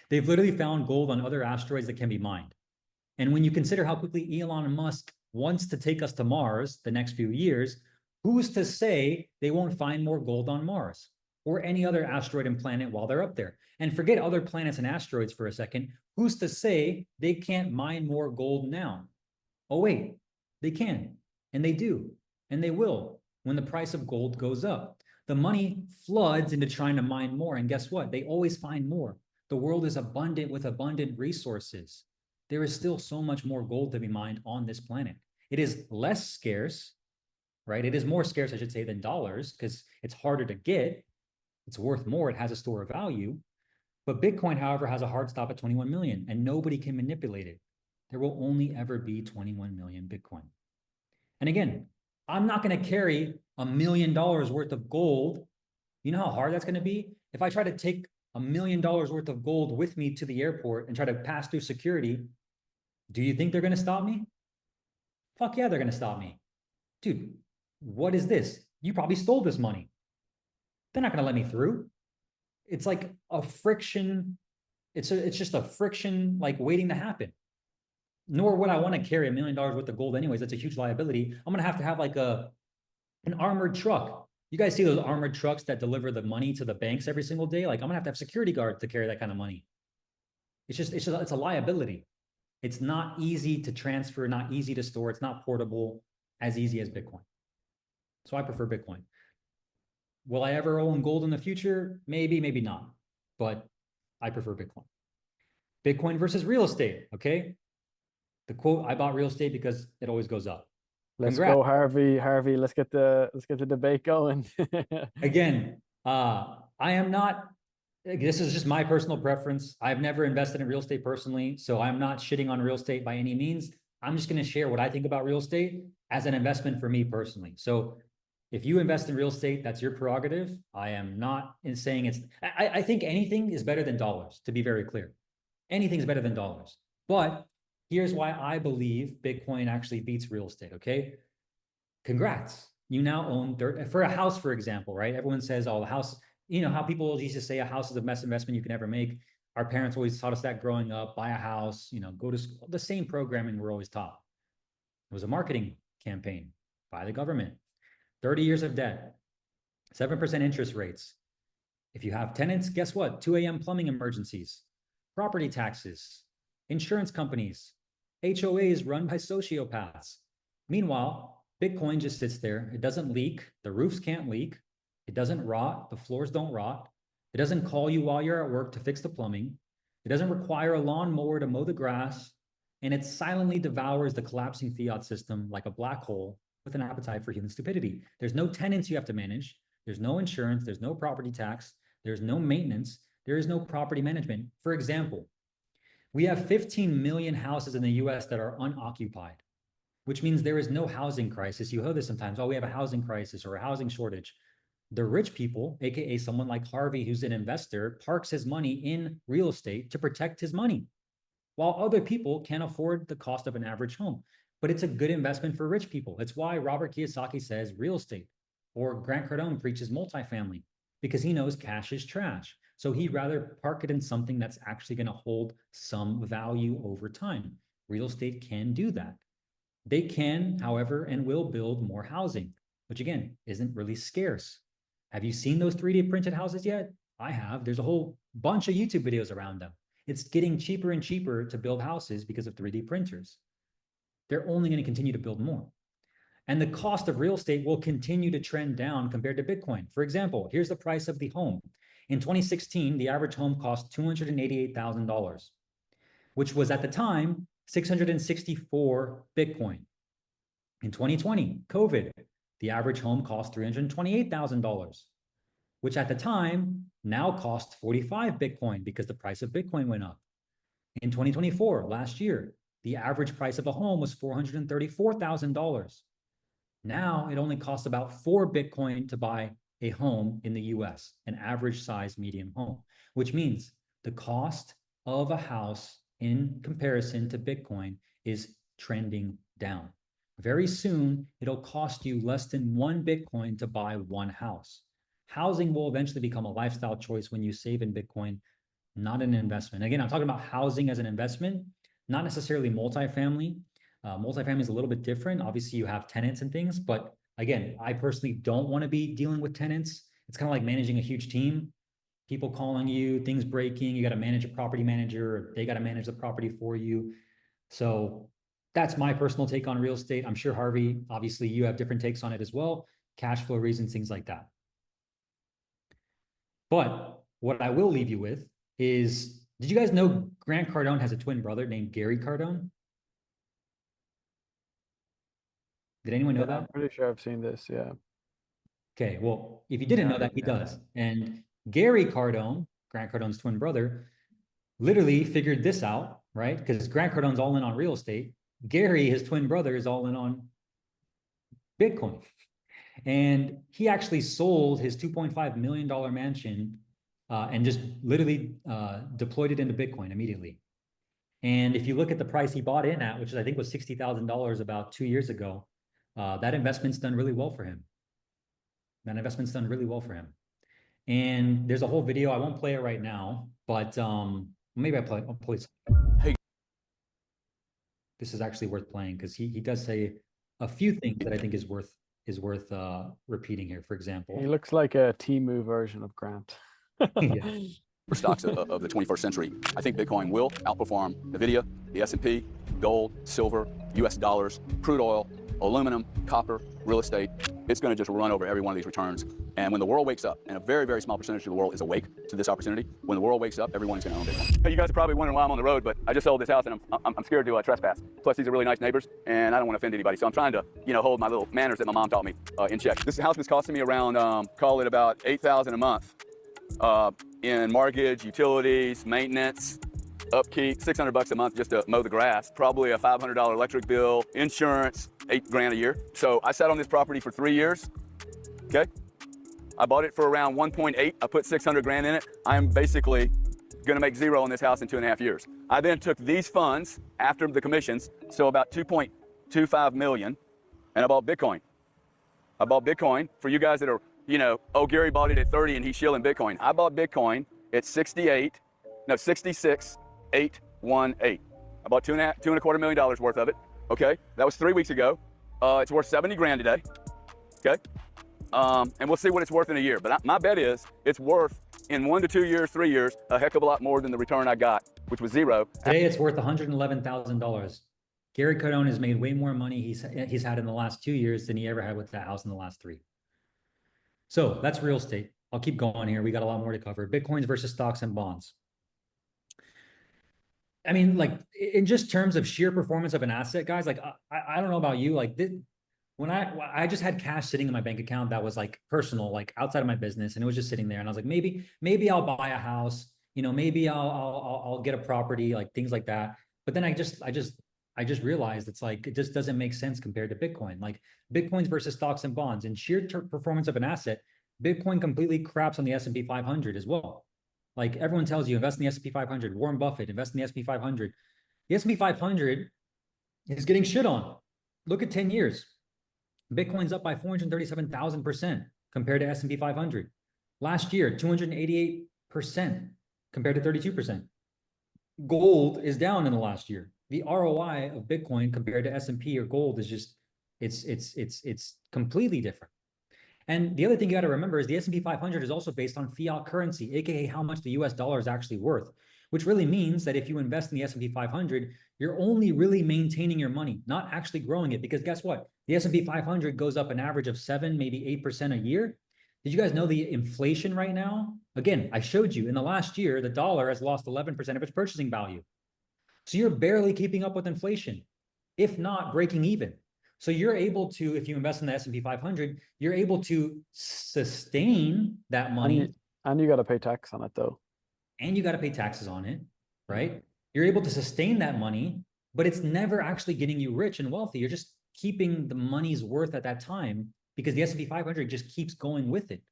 They've literally found gold on other asteroids that can be mined. And when you consider how quickly Elon Musk wants to take us to Mars the next few years, who's to say they won't find more gold on Mars or any other asteroid and planet while they're up there? And forget other planets and asteroids for a second. Who's to say they can't mine more gold now? Oh, wait, they can. And they do. And they will when the price of gold goes up. The money floods into trying to mine more. And guess what? They always find more. The world is abundant with abundant resources. There is still so much more gold to be mined on this planet. It is less scarce, right? It is more scarce, I should say, than dollars because it's harder to get. It's worth more. It has a store of value. But Bitcoin, however, has a hard stop at 21 million and nobody can manipulate it. There will only ever be 21 million Bitcoin. And again, I'm not going to carry $1 million worth of gold. You know how hard that's going to be? If I try to take $1 million worth of gold with me to the airport and try to pass through security, do you think they're going to stop me? Fuck yeah, they're going to stop me. Dude, what is this? You probably stole this money. They're not going to let me through. It's like a friction. It's just a friction like waiting to happen. Nor would I want to carry $1 million worth of gold anyways. That's a huge liability. I'm going to have like an armored truck. You guys see those armored trucks that deliver the money to the banks every single day? Like I'm going to have security guards to carry that kind of money. It's a liability. It's not easy to transfer, not easy to store. It's not portable as easy as Bitcoin. So I prefer Bitcoin. Will I ever own gold in the future? Maybe, maybe not. But I prefer Bitcoin. Bitcoin versus real estate, okay? The quote, I bought real estate because it always goes up. Let's Congrats. go, Harvey. Harvey, let's get the debate going. Again, I am not this is just my personal preference. I've never invested in real estate personally, so I'm not shitting on real estate by any means. I'm just going to share what I think about real estate as an investment for me personally. So if you invest in real estate, that's your prerogative. I am not in saying it's, I think anything is better than dollars, to be very clear. Anything's better than dollars. But here's why I believe Bitcoin actually beats real estate, okay? Congrats. You now own dirt for a house, for example, right? Everyone says, oh, the house, you know, how people used to say a house is the best investment you can ever make. Our parents always taught us that growing up, buy a house, you know, go to school, the same programming we're always taught. It was a marketing campaign by the government. 30 years of debt, 7% interest rates. If you have tenants, guess what? 2 a.m. plumbing emergencies, property taxes, insurance companies, HOAs run by sociopaths. Meanwhile, Bitcoin just sits there. It doesn't leak. The roofs can't leak. It doesn't rot. The floors don't rot. It doesn't call you while you're at work to fix the plumbing. It doesn't require a lawnmower to mow the grass. And it silently devours the collapsing fiat system like a black hole with an appetite for human stupidity. There's no tenants you have to manage. There's no insurance. There's no property tax. There's no maintenance. There is no property management. For example, we have 15 million houses in the US that are unoccupied, which means there is no housing crisis. You hear this sometimes, oh, we have a housing crisis or a housing shortage. The rich people, AKA someone like Harvey, who's an investor, parks his money in real estate to protect his money, while other people can't afford the cost of an average home. But it's a good investment for rich people. It's why Robert Kiyosaki says real estate, or Grant Cardone preaches multifamily, because he knows cash is trash. So he'd rather park it in something that's actually going to hold some value over time. Real estate can do that. They can, however, and will build more housing, which again, isn't really scarce. Have you seen those 3D printed houses yet? I have. There's a whole bunch of YouTube videos around them. It's getting cheaper and cheaper to build houses because of 3D printers. They're only going to continue to build more. And the cost of real estate will continue to trend down compared to Bitcoin. For example, here's the price of the home. In 2016, the average home cost $288,000, which was at the time 664 Bitcoin. In 2020, COVID, the average home cost $328,000, which at the time now costs 45 Bitcoin because the price of Bitcoin went up. In 2024, last year, the average price of a home was $434,000. Now it only costs about 4 Bitcoin to buy a home in the US, an average size medium home, which means the cost of a house in comparison to Bitcoin is trending down. Very soon, it'll cost you less than 1 Bitcoin to buy 1 house. Housing will eventually become a lifestyle choice when you save in Bitcoin, not an investment. Again, I'm talking about housing as an investment, not necessarily multifamily. Multifamily is a little bit different. Obviously, you have tenants and things, but again, I personally don't want to be dealing with tenants. It's kind of like managing a huge team. People calling you, things breaking, you got to manage a property manager, or they got to manage the property for you. So that's my personal take on real estate. I'm sure, Harvey, obviously you have different takes on it as well, cash flow reasons, things like that. But what I will leave you with is, did you guys know Grant Cardone has a twin brother named Gary Cardone? Did anyone know that? I'm pretty sure I've seen this, yeah. Okay, well, if you didn't know that, he does. And Gary Cardone, Grant Cardone's twin brother, literally figured this out, right? Because Grant Cardone's all in on real estate. Gary, his twin brother, is all in on Bitcoin. And he actually sold his $2.5 million mansion and just literally deployed it into Bitcoin immediately. And if you look at the price he bought in at, which I think was $60,000 about 2 years ago, that investment's done really well for him. That investment's done really well for him. And there's a whole video. I won't play it right now, but maybe I'll play it. Hey. This is actually worth playing because he does say a few things that I think is worth repeating here. For example, He looks like a Temu version of Grant. Yeah. For stocks of the 21st century, I think Bitcoin will outperform NVIDIA, the S&P, gold, silver, US dollars, crude oil, aluminum, copper, real estate. It's going to just run over every one of these returns. And when the world wakes up, and a very, very small percentage of the world is awake to this opportunity, when the world wakes up, everyone's going to own Bitcoin. Hey, you guys are probably wondering why I'm on the road, but I just sold this house and I'm scared to trespass. Plus, these are really nice neighbors, and I don't want to offend anybody. So I'm trying to, hold my little manners that my mom taught me in check. This house is costing me around, call it about $8,000 a month. in mortgage, utilities, maintenance, upkeep, $600 a month just to mow the grass, probably a $500 electric bill, insurance, $8,000 a year. So I sat on this property for 3 years, okay? I bought it for around 1.8. I put 600 grand in it. I am basically gonna make zero on this house in 2.5 years. I then took these funds after the commissions, so about 2.25 million, and I bought Bitcoin. I bought Bitcoin for you guys that are, you know, oh, Gary bought it at 30 and he's shilling Bitcoin. I bought Bitcoin at 66,818. I bought $2.25 million worth of it. Okay, that was 3 weeks ago. It's worth 70 grand today. Okay, and we'll see what it's worth in a year. But my bet is it's worth in 1 to 2 years, 3 years, a heck of a lot more than the return I got, which was zero. Today it's worth $111,000. Gary Cardone has made way more money he's had in the last 2 years than he ever had with that house in the last 3. So that's real estate. I'll keep going here. We got a lot more to cover. Bitcoins versus stocks and bonds. I mean, like in just terms of sheer performance of an asset, guys, like I don't know about you, like when I just had cash sitting in my bank account that was like personal, like outside of my business, and it was just sitting there, and I was like, maybe I'll buy a house, you know, maybe I'll get a property, like things like that. But then I just realized it's like it just doesn't make sense compared to Bitcoin. Like Bitcoins versus stocks and bonds and sheer performance of an asset, Bitcoin completely craps on the S&P 500 as well. Like everyone tells you, invest in the S&P 500. Warren Buffett, invest in the S&P 500. The S&P 500 is getting shit on. Look at 10 years. Bitcoin's up by 437,000% compared to S&P 500. Last year, 288% compared to 32%. Gold is down in the last year. The ROI of Bitcoin compared to S&P or gold is just, it's completely different. And the other thing you got to remember is the S&P 500 is also based on fiat currency, aka how much the US dollar is actually worth, which really means that if you invest in the S&P 500, you're only really maintaining your money, not actually growing it. Because guess what? The S&P 500 goes up an average of 7, maybe 8% a year. Did you guys know the inflation right now? Again, I showed you in the last year, the dollar has lost 11% of its purchasing value. So you're barely keeping up with inflation, if not breaking even. So you're able to, if you invest in the S&P 500, you're able to sustain that money. And you got to pay tax on it though. And you got to pay taxes on it, right? You're able to sustain that money, but it's never actually getting you rich and wealthy. You're just keeping the money's worth at that time because the S&P 500 just keeps going with it.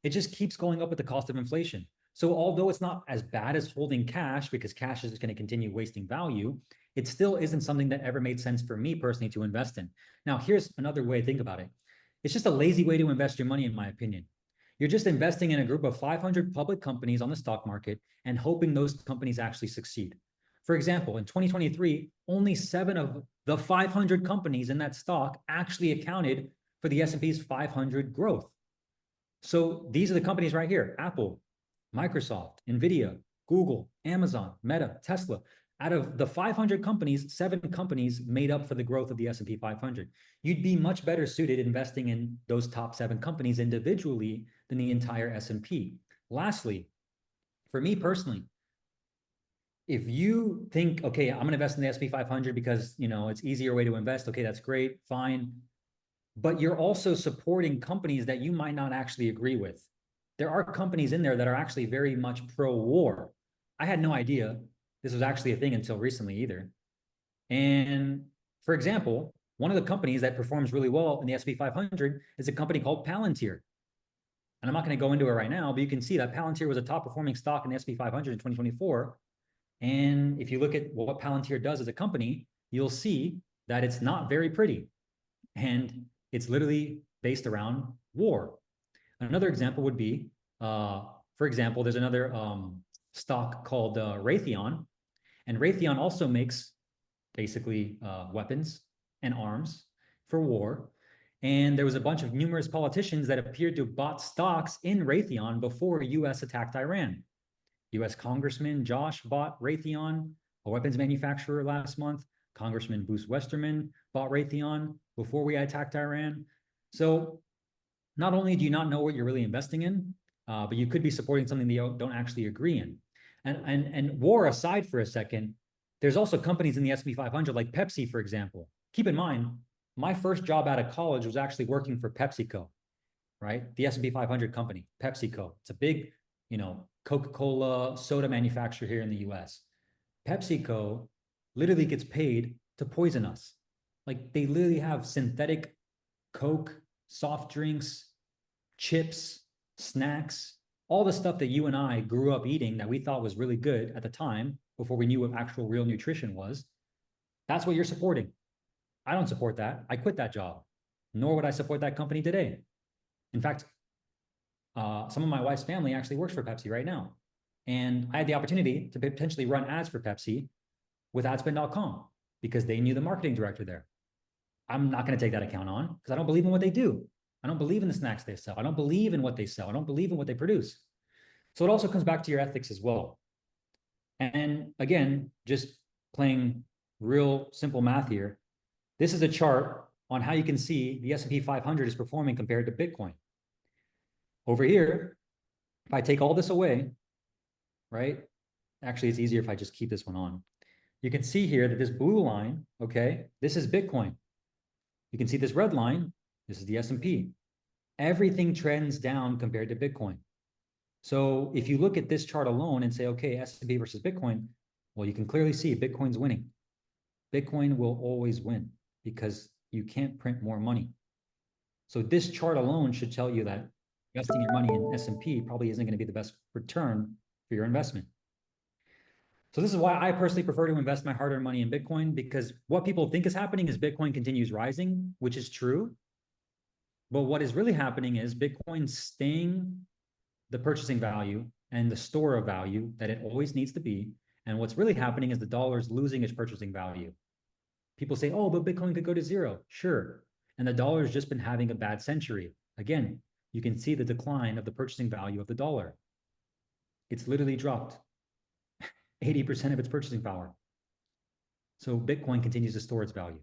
It just keeps going up with the cost of inflation. So although it's not as bad as holding cash, because cash is going to continue wasting value, it still isn't something that ever made sense for me personally to invest in. Now, here's another way to think about it. It's just a lazy way to invest your money, in my opinion. You're just investing in a group of 500 public companies on the stock market and hoping those companies actually succeed. For example, in 2023, only 7 of the 500 companies in that stock actually accounted for the S&P's 500 growth. So these are the companies right here: Apple, Microsoft, Nvidia, Google, Amazon, Meta, Tesla. Out of the 500 companies, 7 companies made up for the growth of the S&P 500. You'd be much better suited investing in those top 7 companies individually than the entire S&P. Lastly, for me personally, if you think, okay, I'm going to invest in the S&P 500 because, you know, it's easier way to invest. Okay, that's great, fine. But you're also supporting companies that you might not actually agree with. There are companies in there that are actually very much pro-war. I had no idea this was actually a thing until recently either. And for example, one of the companies that performs really well in the S&P 500 is a company called Palantir. And I'm not going to go into it right now, but you can see that Palantir was a top performing stock in the S&P 500 in 2024. And if you look at what Palantir does as a company, you'll see that it's not very pretty. And it's literally based around war. Another example would be, for example, there's another stock called Raytheon. And Raytheon also makes basically weapons and arms for war. And there was a bunch of numerous politicians that appeared to have bought stocks in Raytheon before US attacked Iran. US Congressman Josh bought Raytheon, a weapons manufacturer, last month. Congressman Bruce Westerman bought Raytheon before we attacked Iran. So not only do you not know what you're really investing in, but you could be supporting something that you don't actually agree in. And war aside for a second, there's also companies in the S&P 500 like Pepsi, for example. Keep in mind, my first job out of college was actually working for PepsiCo, right? The S&P 500 company, PepsiCo. It's a big Coca-Cola soda manufacturer here in the US. PepsiCo literally gets paid to poison us. Like they literally have synthetic Coke, soft drinks, chips, snacks, all the stuff that you and I grew up eating that we thought was really good at the time before we knew what actual real nutrition was. That's what you're supporting. I don't support that. I quit that job, nor would I support that company today. In fact, some of my wife's family actually works for Pepsi right now. And I had the opportunity to potentially run ads for Pepsi with adspend.com because they knew the marketing director there. I'm not going to take that account on because I don't believe in what they do. I don't believe in the snacks they sell. I don't believe in what they sell. I don't believe in what they produce. So it also comes back to your ethics as well. And again, just playing real simple math here. This is a chart on how you can see the S&P 500 is performing compared to Bitcoin. Over here, if I take all this away, right? Actually, it's easier if I just keep this one on. You can see here that this blue line, okay, this is Bitcoin. You can see this red line, this is the S&P. Everything trends down compared to Bitcoin. So if you look at this chart alone and say, okay, S&P versus Bitcoin, well, you can clearly see Bitcoin's winning. Bitcoin will always win because you can't print more money. So this chart alone should tell you that investing your money in S&P probably isn't going to be the best return for your investment. So this is why I personally prefer to invest my hard-earned money in Bitcoin, because what people think is happening is Bitcoin continues rising, which is true. But what is really happening is Bitcoin staying the purchasing value and the store of value that it always needs to be. And what's really happening is the dollar is losing its purchasing value. People say, oh, but Bitcoin could go to zero. Sure. And the dollar has just been having a bad century. Again, you can see the decline of the purchasing value of the dollar. It's literally dropped 80% of its purchasing power. So Bitcoin continues to store its value.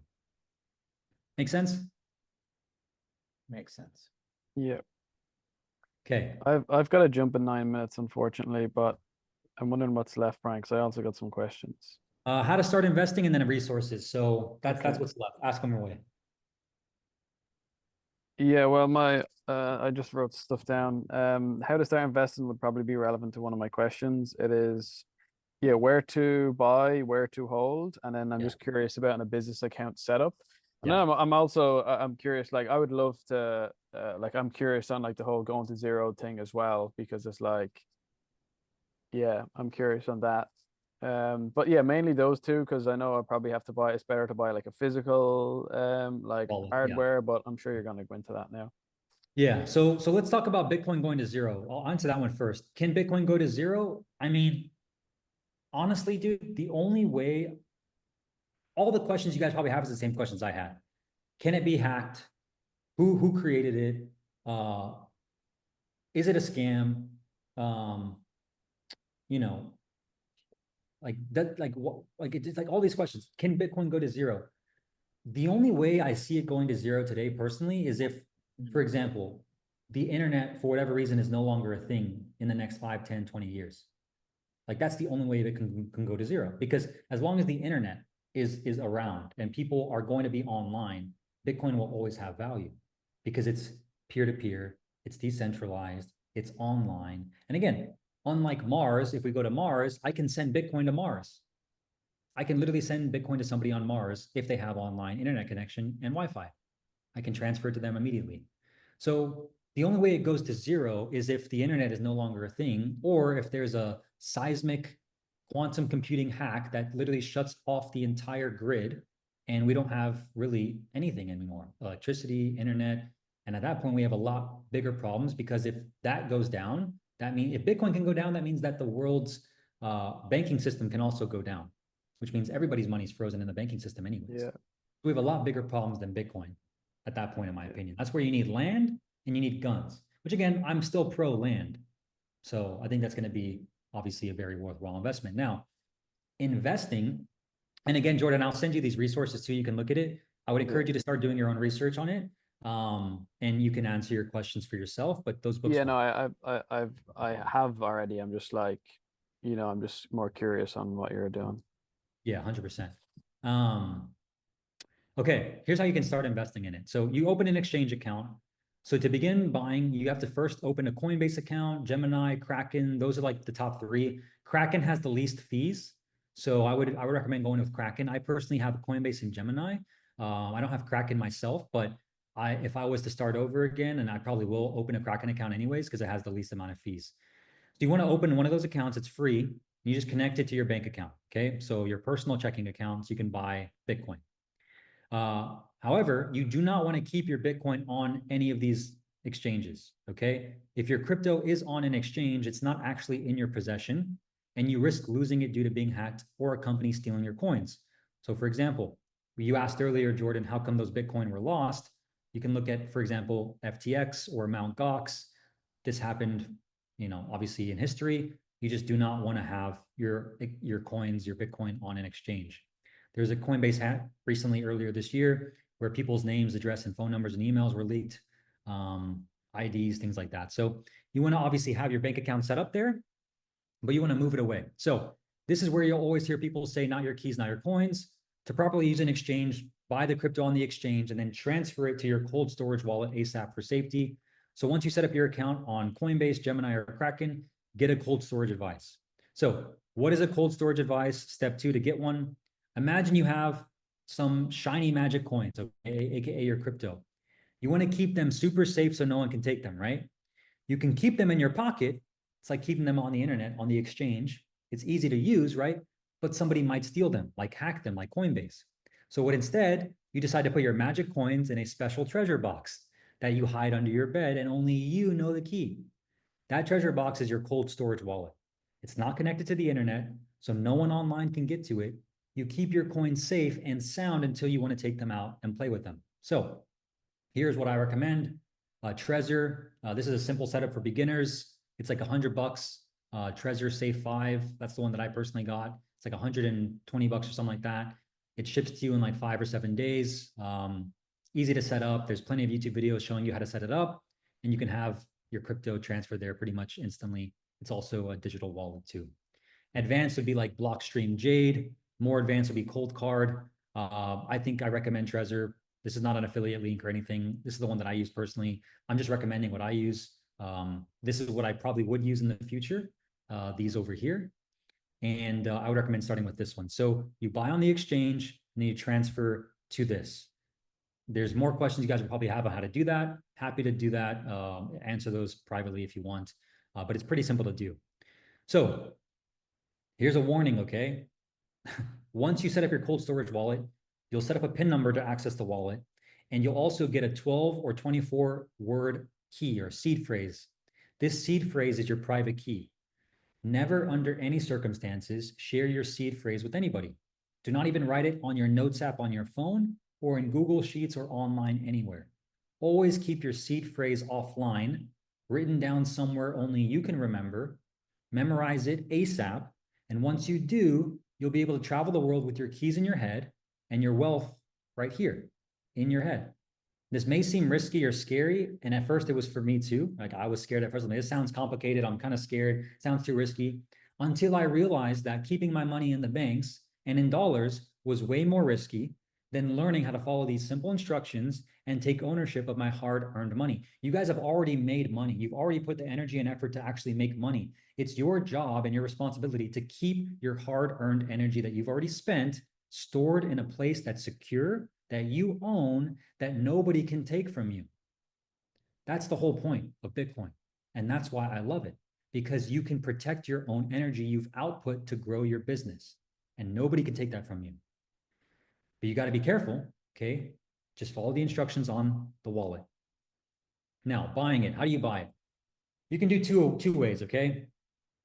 Make sense? Makes sense. Yeah. Okay. I've got to jump in 9 minutes, unfortunately, but I'm wondering what's left, Frank. So I also got some questions. How to start investing and then resources. So that's Okay. what's left. Ask them away. Yeah, well, I just wrote stuff down. How to start investing would probably be relevant to one of my questions. It is, yeah, where to buy, where to hold, and then I'm just curious about a business account setup. And then I'm also I'm curious, like I would love to like I'm curious on like the whole going to zero thing as well, because it's like, yeah, I'm curious on that. But yeah, mainly those two, because I know I probably have to buy, it's better to buy like a physical like Wallet, hardware, but I'm sure you're gonna go into that now. Yeah. So let's talk about Bitcoin going to zero. I'll answer that one first. Can Bitcoin go to zero? I mean, honestly, dude, the only way, all the questions you guys probably have is the same questions I had. Can it be hacked? Who created it? Is it a scam? You know, like that, like what, like it's like all these questions. Can Bitcoin go to zero? The only way I see it going to zero today personally is if, for example, the internet for whatever reason is no longer a thing in the next 5, 10, 20 years. Like that's the only way that can go to zero, because as long as the internet is around and people are going to be online, Bitcoin will always have value because it's peer-to-peer, it's decentralized, it's online. And again, unlike Mars, if we go to Mars, I can send Bitcoin to Mars. I can literally send Bitcoin to somebody on Mars if they have online internet connection and Wi-Fi. I can transfer it to them immediately. So the only way it goes to zero is if the internet is no longer a thing, or if there's a seismic quantum computing hack that literally shuts off the entire grid and we don't have really anything anymore, electricity, internet. And at that point, we have a lot bigger problems, because if that goes down, that means if Bitcoin can go down, that means that the world's banking system can also go down, which means everybody's money is frozen in the banking system anyways. Yeah. We have a lot bigger problems than Bitcoin at that point, in my opinion. That's where you need land and you need guns, which again, I'm still pro land. So I think that's going to be obviously a very worthwhile investment. Now, investing, and again, Jordan, I'll send you these resources too. You can look at it. I would encourage you to start doing your own research on it. And you can answer your questions for yourself, but those books. Yeah, no, I have already. I'm just like, I'm just more curious on what you're doing. Yeah, 100%. Okay, here's how you can start investing in it. So you open an exchange account. So to begin buying, you have to first open a Coinbase account, Gemini, Kraken. Those are like the top three. Kraken has the least fees. So I would recommend going with Kraken. I personally have Coinbase and Gemini. I don't have Kraken myself, but if I was to start over again, and I probably will open a Kraken account anyways, because it has the least amount of fees. So you want to open one of those accounts, it's free. You just connect it to your bank account. Okay. So your personal checking accounts, you can buy Bitcoin. However, you do not want to keep your Bitcoin on any of these exchanges. Okay. If your crypto is on an exchange, it's not actually in your possession, and you risk losing it due to being hacked or a company stealing your coins. So for example, you asked earlier, Jordan, how come those Bitcoin were lost? You can look at, for example, FTX or Mt. Gox. This happened, obviously in history. You just do not want to have your coins, your Bitcoin on an exchange. There's a Coinbase hack recently earlier this year where people's names, address, and phone numbers and emails were leaked, IDs, things like that. So you want to obviously have your bank account set up there, but you want to move it away. So this is where you'll always hear people say, not your keys, not your coins. To properly use an exchange, buy the crypto on the exchange and then transfer it to your cold storage wallet ASAP for safety. So once you set up your account on Coinbase, Gemini, or Kraken, get a cold storage advice. So what is a cold storage advice? Step 2 to get one. Imagine you have some shiny magic coins, aka your crypto. You want to keep them super safe so no one can take them, right? You can keep them in your pocket. It's like keeping them on the internet, on the exchange. It's easy to use, right? But somebody might steal them, like hack them, like Coinbase. So what instead, you decide to put your magic coins in a special treasure box that you hide under your bed, and only you know the key. That treasure box is your cold storage wallet. It's not connected to the internet, so no one online can get to it. You keep your coins safe and sound until you want to take them out and play with them. So here's what I recommend. Trezor, this is a simple setup for beginners. It's like $100. Trezor Safe 5, that's the one that I personally got. It's like $120 or something like that. It ships to you in like 5 or 7 days. Easy to set up. There's plenty of YouTube videos showing you how to set it up, and you can have your crypto transferred there pretty much instantly. It's also a digital wallet too. Advanced would be like Blockstream Jade. More advanced would be Cold Card. I think I recommend Trezor. This is not an affiliate link or anything. This is the one that I use personally. I'm just recommending what I use. This is what I probably would use in the future, these over here. And I would recommend starting with this one. So you buy on the exchange, and then you transfer to this. There's more questions you guys will probably have on how to do that. Happy to do that, answer those privately if you want, but it's pretty simple to do. So here's a warning, okay? Once you set up your cold storage wallet, you'll set up a PIN number to access the wallet, and you'll also get a 12 or 24 word key or seed phrase. This seed phrase is your private key. Never under any circumstances share your seed phrase with anybody. Do not even write it on your notes app on your phone or in Google Sheets or online anywhere. Always keep your seed phrase offline, written down somewhere only you can remember. Memorize it ASAP. And once you do, you'll be able to travel the world with your keys in your head and your wealth right here in your head. This may seem risky or scary, and at first it was for me too. Like I was scared at first. This sounds complicated. I'm kind of scared. Sounds too risky. Until I realized that keeping my money in the banks and in dollars was way more risky than learning how to follow these simple instructions and take ownership of my hard-earned money. You guys have already made money. You've already put the energy and effort to actually make money. It's your job and your responsibility to keep your hard-earned energy that you've already spent stored in a place that's secure, that you own, that nobody can take from you. That's the whole point of Bitcoin. And that's why I love it, because you can protect your own energy you've output to grow your business, and nobody can take that from you. But you got to be careful, okay? Just follow the instructions on the wallet. Now, buying it, how do you buy it? You can do two ways, okay?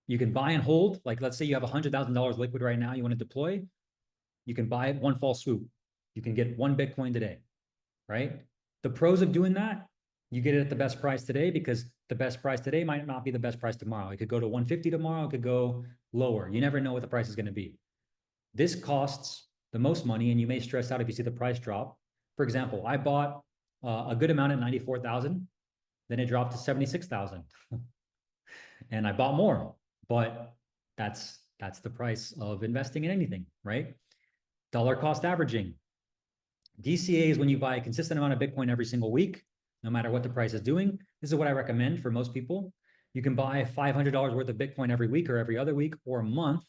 You can buy and hold. Like, let's say you have $100,000 liquid right now, you want to deploy. You can buy it one fall swoop. You can get 1 Bitcoin today, right? The pros of doing that, you get it at the best price today, because the best price today might not be the best price tomorrow. It could go to 150 tomorrow, it could go lower. You never know what the price is going to be. This costs the most money, and you may stress out if you see the price drop. For example, I bought a good amount at 94,000, then it dropped to 76,000. And I bought more, but that's the price of investing in anything, right? Dollar cost averaging. DCA is when you buy a consistent amount of Bitcoin every single week. no matter what the price is doing. This is what I recommend for most people. You can buy $500 worth of Bitcoin every week or every other week or a month.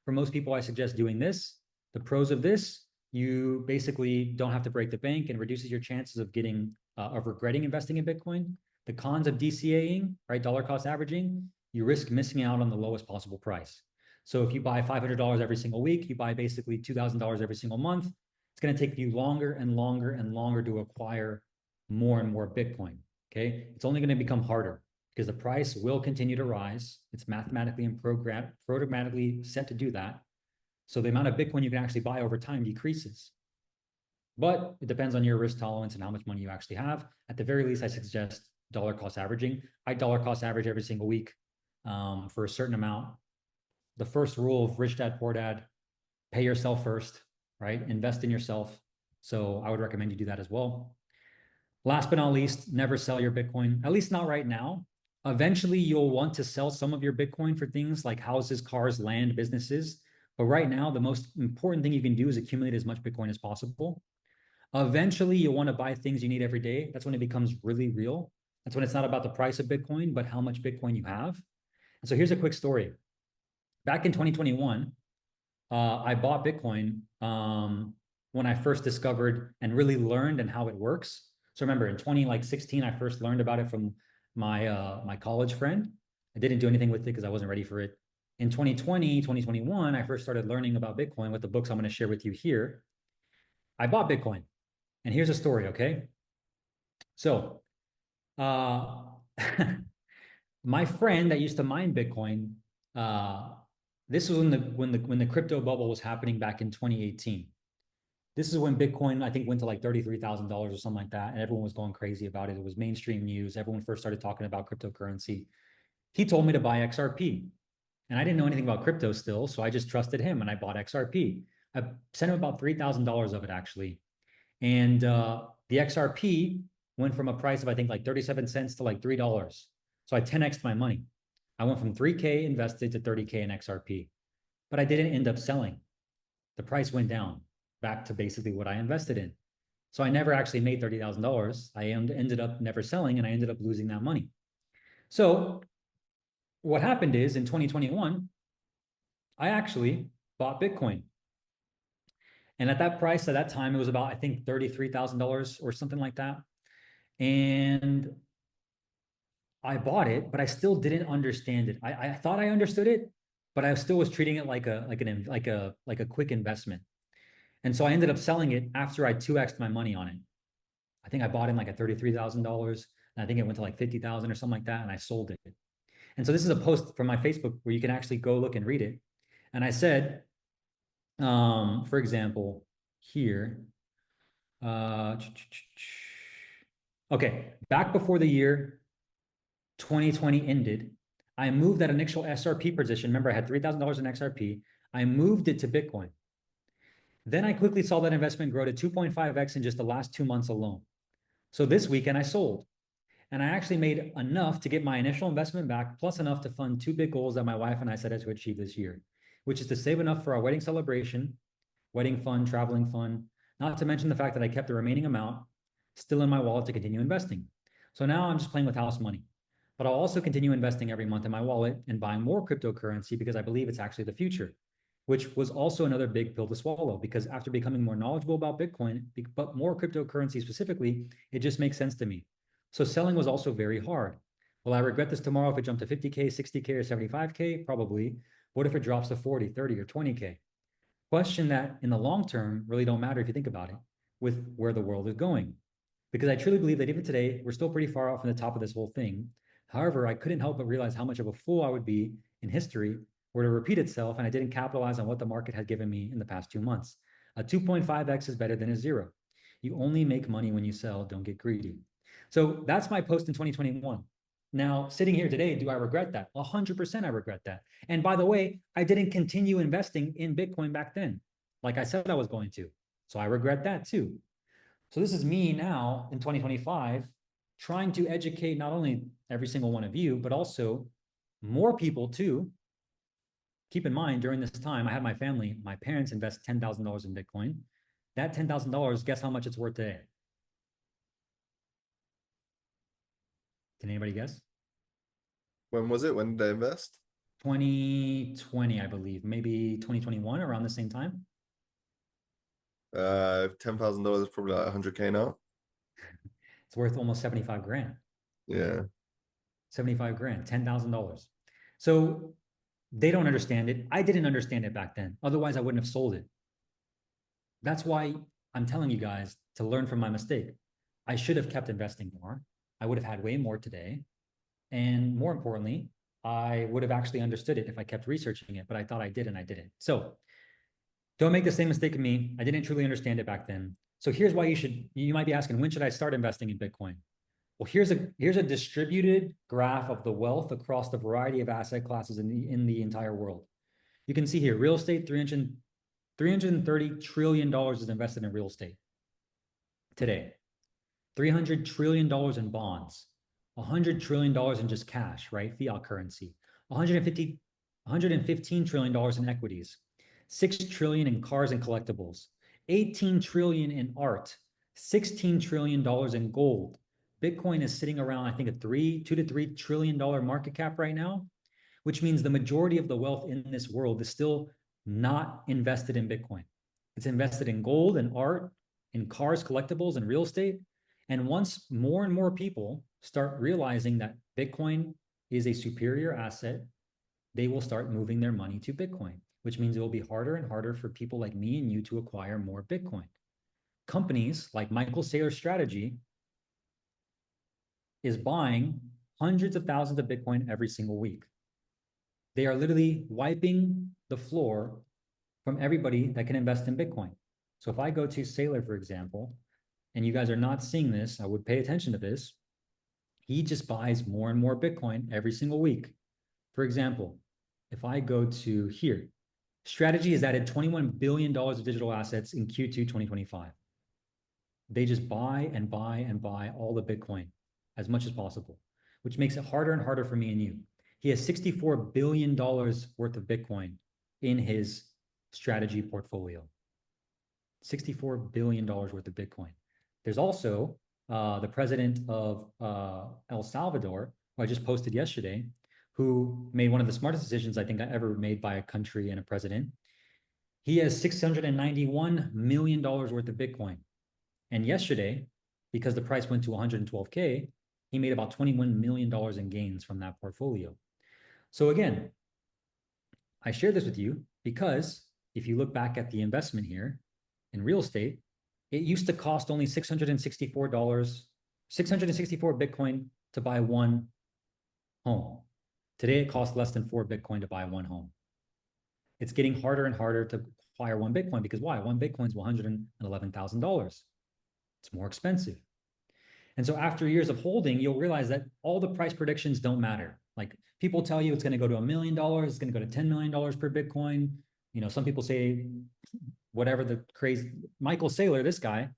For most people, I suggest doing this. The pros of this, you basically don't have to break the bank and reduces your chances of getting of regretting investing in Bitcoin. The cons of DCAing, right, dollar cost averaging, you risk missing out on the lowest possible price. So if you buy $500 every single week, you buy basically $2,000 every single month. It's going to take you longer and longer and longer to acquire more and more Bitcoin. Okay, it's only going to become harder because the price will continue to rise. It's mathematically and programmatically set to do that. So the amount of Bitcoin you can actually buy over time decreases. But it depends on your risk tolerance and how much money you actually have. At the very least, I suggest dollar cost averaging. I dollar cost average every single week for a certain amount. The first rule of Rich Dad Poor Dad, pay yourself first, right? Invest in yourself. So I would recommend you do that as well. Last but not least, never sell your Bitcoin, at least not right now. Eventually, you'll want to sell some of your Bitcoin for things like houses, cars, land, businesses. But right now, the most important thing you can do is accumulate as much Bitcoin as possible. Eventually, you'll want to buy things you need every day. That's when it becomes really real. That's when it's not about the price of Bitcoin, but how much Bitcoin you have. And so here's a quick story. Back in 2021, I bought Bitcoin when I first discovered and really learned and how it works. So remember, in 2016, I first learned about it from my college friend. I didn't do anything with it because I wasn't ready for it. In 2020, 2021, I first started learning about Bitcoin with the books I'm going to share with you here. I bought Bitcoin. And here's a story, okay? So my friend that used to mine Bitcoin, this was when the crypto bubble was happening back in 2018. This is when Bitcoin, I think, went to like $33,000 or something like that. And everyone was going crazy about it. It was mainstream news. Everyone first started talking about cryptocurrency. He told me to buy XRP. And I didn't know anything about crypto still. So I just trusted him and I bought XRP. I sent him about $3,000 of it actually. And the XRP went from a price of, I think, like 37 cents to like $3. So I 10x'd my money. I went from 3K invested to 30K in XRP. But I didn't end up selling. The price went down back to basically what I invested in. So I never actually made $30,000. I ended up never selling and I ended up losing that money. So what happened is in 2021, I actually bought Bitcoin. And at that price, at that time, it was about, I think, $33,000 or something like that. And I bought it, but I still didn't understand it. I thought I understood it, but I still was treating it like a quick investment. And so I ended up selling it after I 2x'd my money on it. I think I bought in like at $33,000, and I think it went to like 50,000 or something like that, and I sold it. And so this is a post from my Facebook where you can actually go look and read it. And I said, for example, here, okay, back before the year 2020 ended, I moved that initial SRP position. Remember, I had $3,000 in XRP. I moved it to Bitcoin. Then I quickly saw that investment grow to 2.5x in just the last 2 months alone. So this weekend I sold. And I actually made enough to get my initial investment back, plus enough to fund 2 big goals that my wife and I set out to achieve this year, which is to save enough for our wedding celebration, wedding fund, traveling fund, not to mention the fact that I kept the remaining amount still in my wallet to continue investing. So now I'm just playing with house money. But I'll also continue investing every month in my wallet and buying more cryptocurrency because I believe it's actually the future, which was also another big pill to swallow because after becoming more knowledgeable about Bitcoin, but more cryptocurrency specifically, it just makes sense to me. So selling was also very hard. Will I regret this tomorrow if it jumped to 50K, 60K, or 75K? Probably. What if it drops to 40, 30, or 20K? Question that in the long term really don't matter if you think about it with where the world is going. Because I truly believe that even today, we're still pretty far off from the top of this whole thing. However, I couldn't help but realize how much of a fool I would be in history were to repeat itself and I didn't capitalize on what the market had given me in the past 2 months. A 2.5x is better than a 0. You only make money when you sell, don't get greedy. So that's my post in 2021. Now, sitting here today, do I regret that? 100% I regret that. And by the way, I didn't continue investing in Bitcoin back then, like I said I was going to. So I regret that too. So this is me now in 2025, trying to educate not only every single one of you, but also more people too. Keep in mind, during this time, I had my family, my parents invest $10,000 in Bitcoin. That $10,000, guess how much it's worth today? Can anybody guess? When was it? When did they invest? 2020, I believe, maybe 2021, around the same time. $10,000 is probably like 100K now. It's worth almost 75 grand. Yeah. 75 grand, $10,000. So they don't understand it. I didn't understand it back then. Otherwise, I wouldn't have sold it. That's why I'm telling you guys to learn from my mistake. I should have kept investing more. I would have had way more today. And more importantly, I would have actually understood it if I kept researching it, but I thought I did and I didn't. So don't make the same mistake of me. I didn't truly understand it back then. So here's why you might be asking, when should I start investing in Bitcoin? Well, here's a distributed graph of the wealth across the variety of asset classes in the entire world. You can see here, real estate, $330 trillion is invested in real estate today. $300 trillion in bonds, $100 trillion in just cash, right? Fiat currency, $115 trillion in equities, $6 trillion in cars and collectibles, $18 trillion in art, $16 trillion in gold. Bitcoin is sitting around, I think, a $2 to $3 trillion market cap right now, which means the majority of the wealth in this world is still not invested in Bitcoin. It's invested in gold and art, in cars, collectibles, and real estate. And once more and more people start realizing that Bitcoin is a superior asset, they will start moving their money to Bitcoin, which means it will be harder and harder for people like me and you to acquire more Bitcoin. Companies like Michael Saylor's strategy is buying hundreds of thousands of Bitcoin every single week. They are literally wiping the floor from everybody that can invest in Bitcoin. So if I go to Saylor, for example, and you guys are not seeing this, I would pay attention to this. He just buys more and more Bitcoin every single week. For example, if I go to here, Strategy has added $21 billion of digital assets in Q2 2025. They just buy and buy and buy all the Bitcoin as much as possible, which makes it harder and harder for me and you. He has $64 billion worth of Bitcoin in his strategy portfolio. $64 billion worth of Bitcoin. There's also the president of El Salvador, who I just posted yesterday, who made one of the smartest decisions I think I ever made by a country and a president. He has $691 million worth of Bitcoin. And yesterday, because the price went to 112K, he made about $21 million in gains from that portfolio. So again, I share this with you because if you look back at the investment here in real estate, it used to cost only $664 Bitcoin to buy one home. Today, it costs less than 4 Bitcoin to buy one home. It's getting harder and harder to acquire one Bitcoin because why? One Bitcoin is $111,000. It's more expensive. And so after years of holding, you'll realize that all the price predictions don't matter. Like people tell you it's going to go to $1 million, it's going to go to $10 million per Bitcoin. You know, some people say whatever the crazy, Michael Saylor, this guy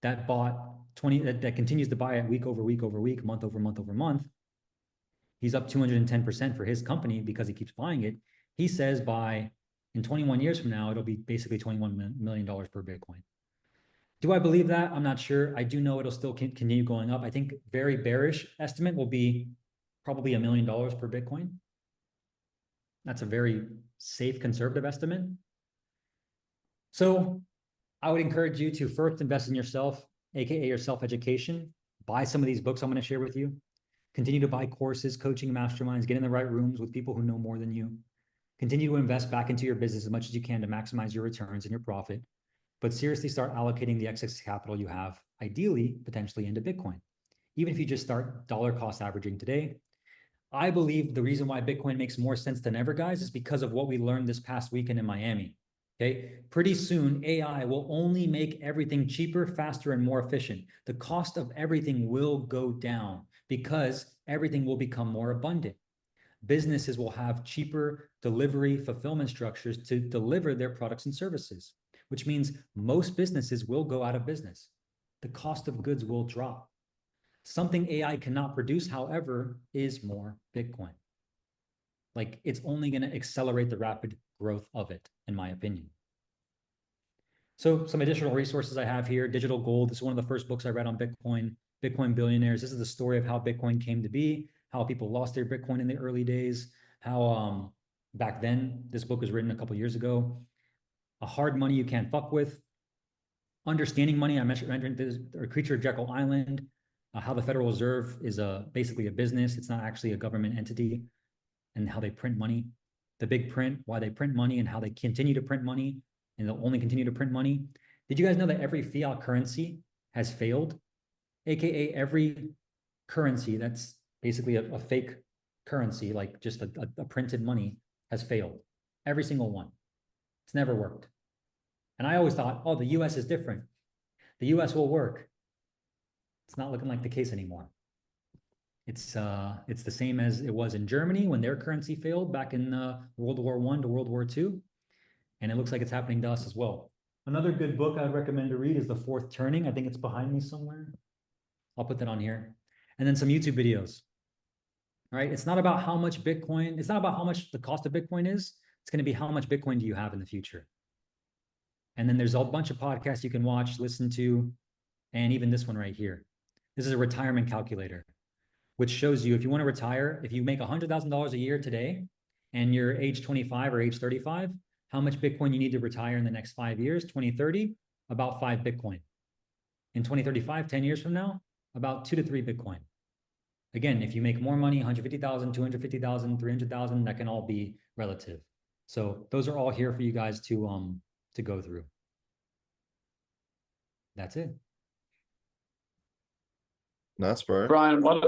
that bought 20, that continues to buy it week over week over week, month over month over month. He's up 210% for his company because he keeps buying it. He says in 21 years from now, it'll be basically $21 million per Bitcoin. Do I believe that? I'm not sure. I do know it'll still continue going up. I think very bearish estimate will be probably $1 million per Bitcoin. That's a very safe, conservative estimate. So I would encourage you to first invest in yourself, AKA your self-education. Buy some of these books I'm going to share with you. Continue to buy courses, coaching, masterminds, get in the right rooms with people who know more than you. Continue to invest back into your business as much as you can to maximize your returns and your profit. But seriously start allocating the excess capital you have, ideally, potentially into Bitcoin. Even if you just start dollar cost averaging today. I believe the reason why Bitcoin makes more sense than ever, guys, is because of what we learned this past weekend in Miami. Okay, pretty soon AI will only make everything cheaper, faster, and more efficient. The cost of everything will go down because everything will become more abundant. Businesses will have cheaper delivery fulfillment structures to deliver their products and services, which means most businesses will go out of business. The cost of goods will drop. Something AI cannot produce, however, is more Bitcoin. Like it's only going to accelerate the rapid growth of it, in my opinion. So some additional resources I have here, Digital Gold. This is one of the first books I read on Bitcoin. Bitcoin billionaires. This is the story of how Bitcoin came to be, how people lost their Bitcoin in the early days, how back then, this book was written a couple years ago, a hard money you can't fuck with, understanding money. I mentioned this, or Creature of Jekyll Island, how the Federal Reserve is basically a business. It's not actually a government entity, and how they print money, the big print, why they print money, and how they continue to print money, and they'll only continue to print money. Did you guys know that every fiat currency has failed? AKA every currency that's basically a fake currency, like just a printed money, has failed. Every single one. It's never worked. And I always thought, oh, the US is different. The US will work. It's not looking like the case anymore. It's the same as it was in Germany when their currency failed back in World War I to World War II. And it looks like it's happening to us as well. Another good book I'd recommend to read is The Fourth Turning. I think it's behind me somewhere. I'll put that on here. And then some YouTube videos. All right, it's not about how much Bitcoin, it's not about how much the cost of Bitcoin is. It's going to be how much Bitcoin do you have in the future. And then there's a bunch of podcasts you can watch, listen to, and even this one right here. This is a retirement calculator, which shows you if you want to retire, if you make $100,000 a year today, and you're age 25 or age 35, how much Bitcoin you need to retire in the next 5 years, 2030, about 5 Bitcoin. In 2035, 10 years from now, about 2 to 3 Bitcoin. Again, if you make more money, 150,000, 250,000, 300,000, that can all be relative. So those are all here for you guys to go through. That's it. Nice, bro. Brian, what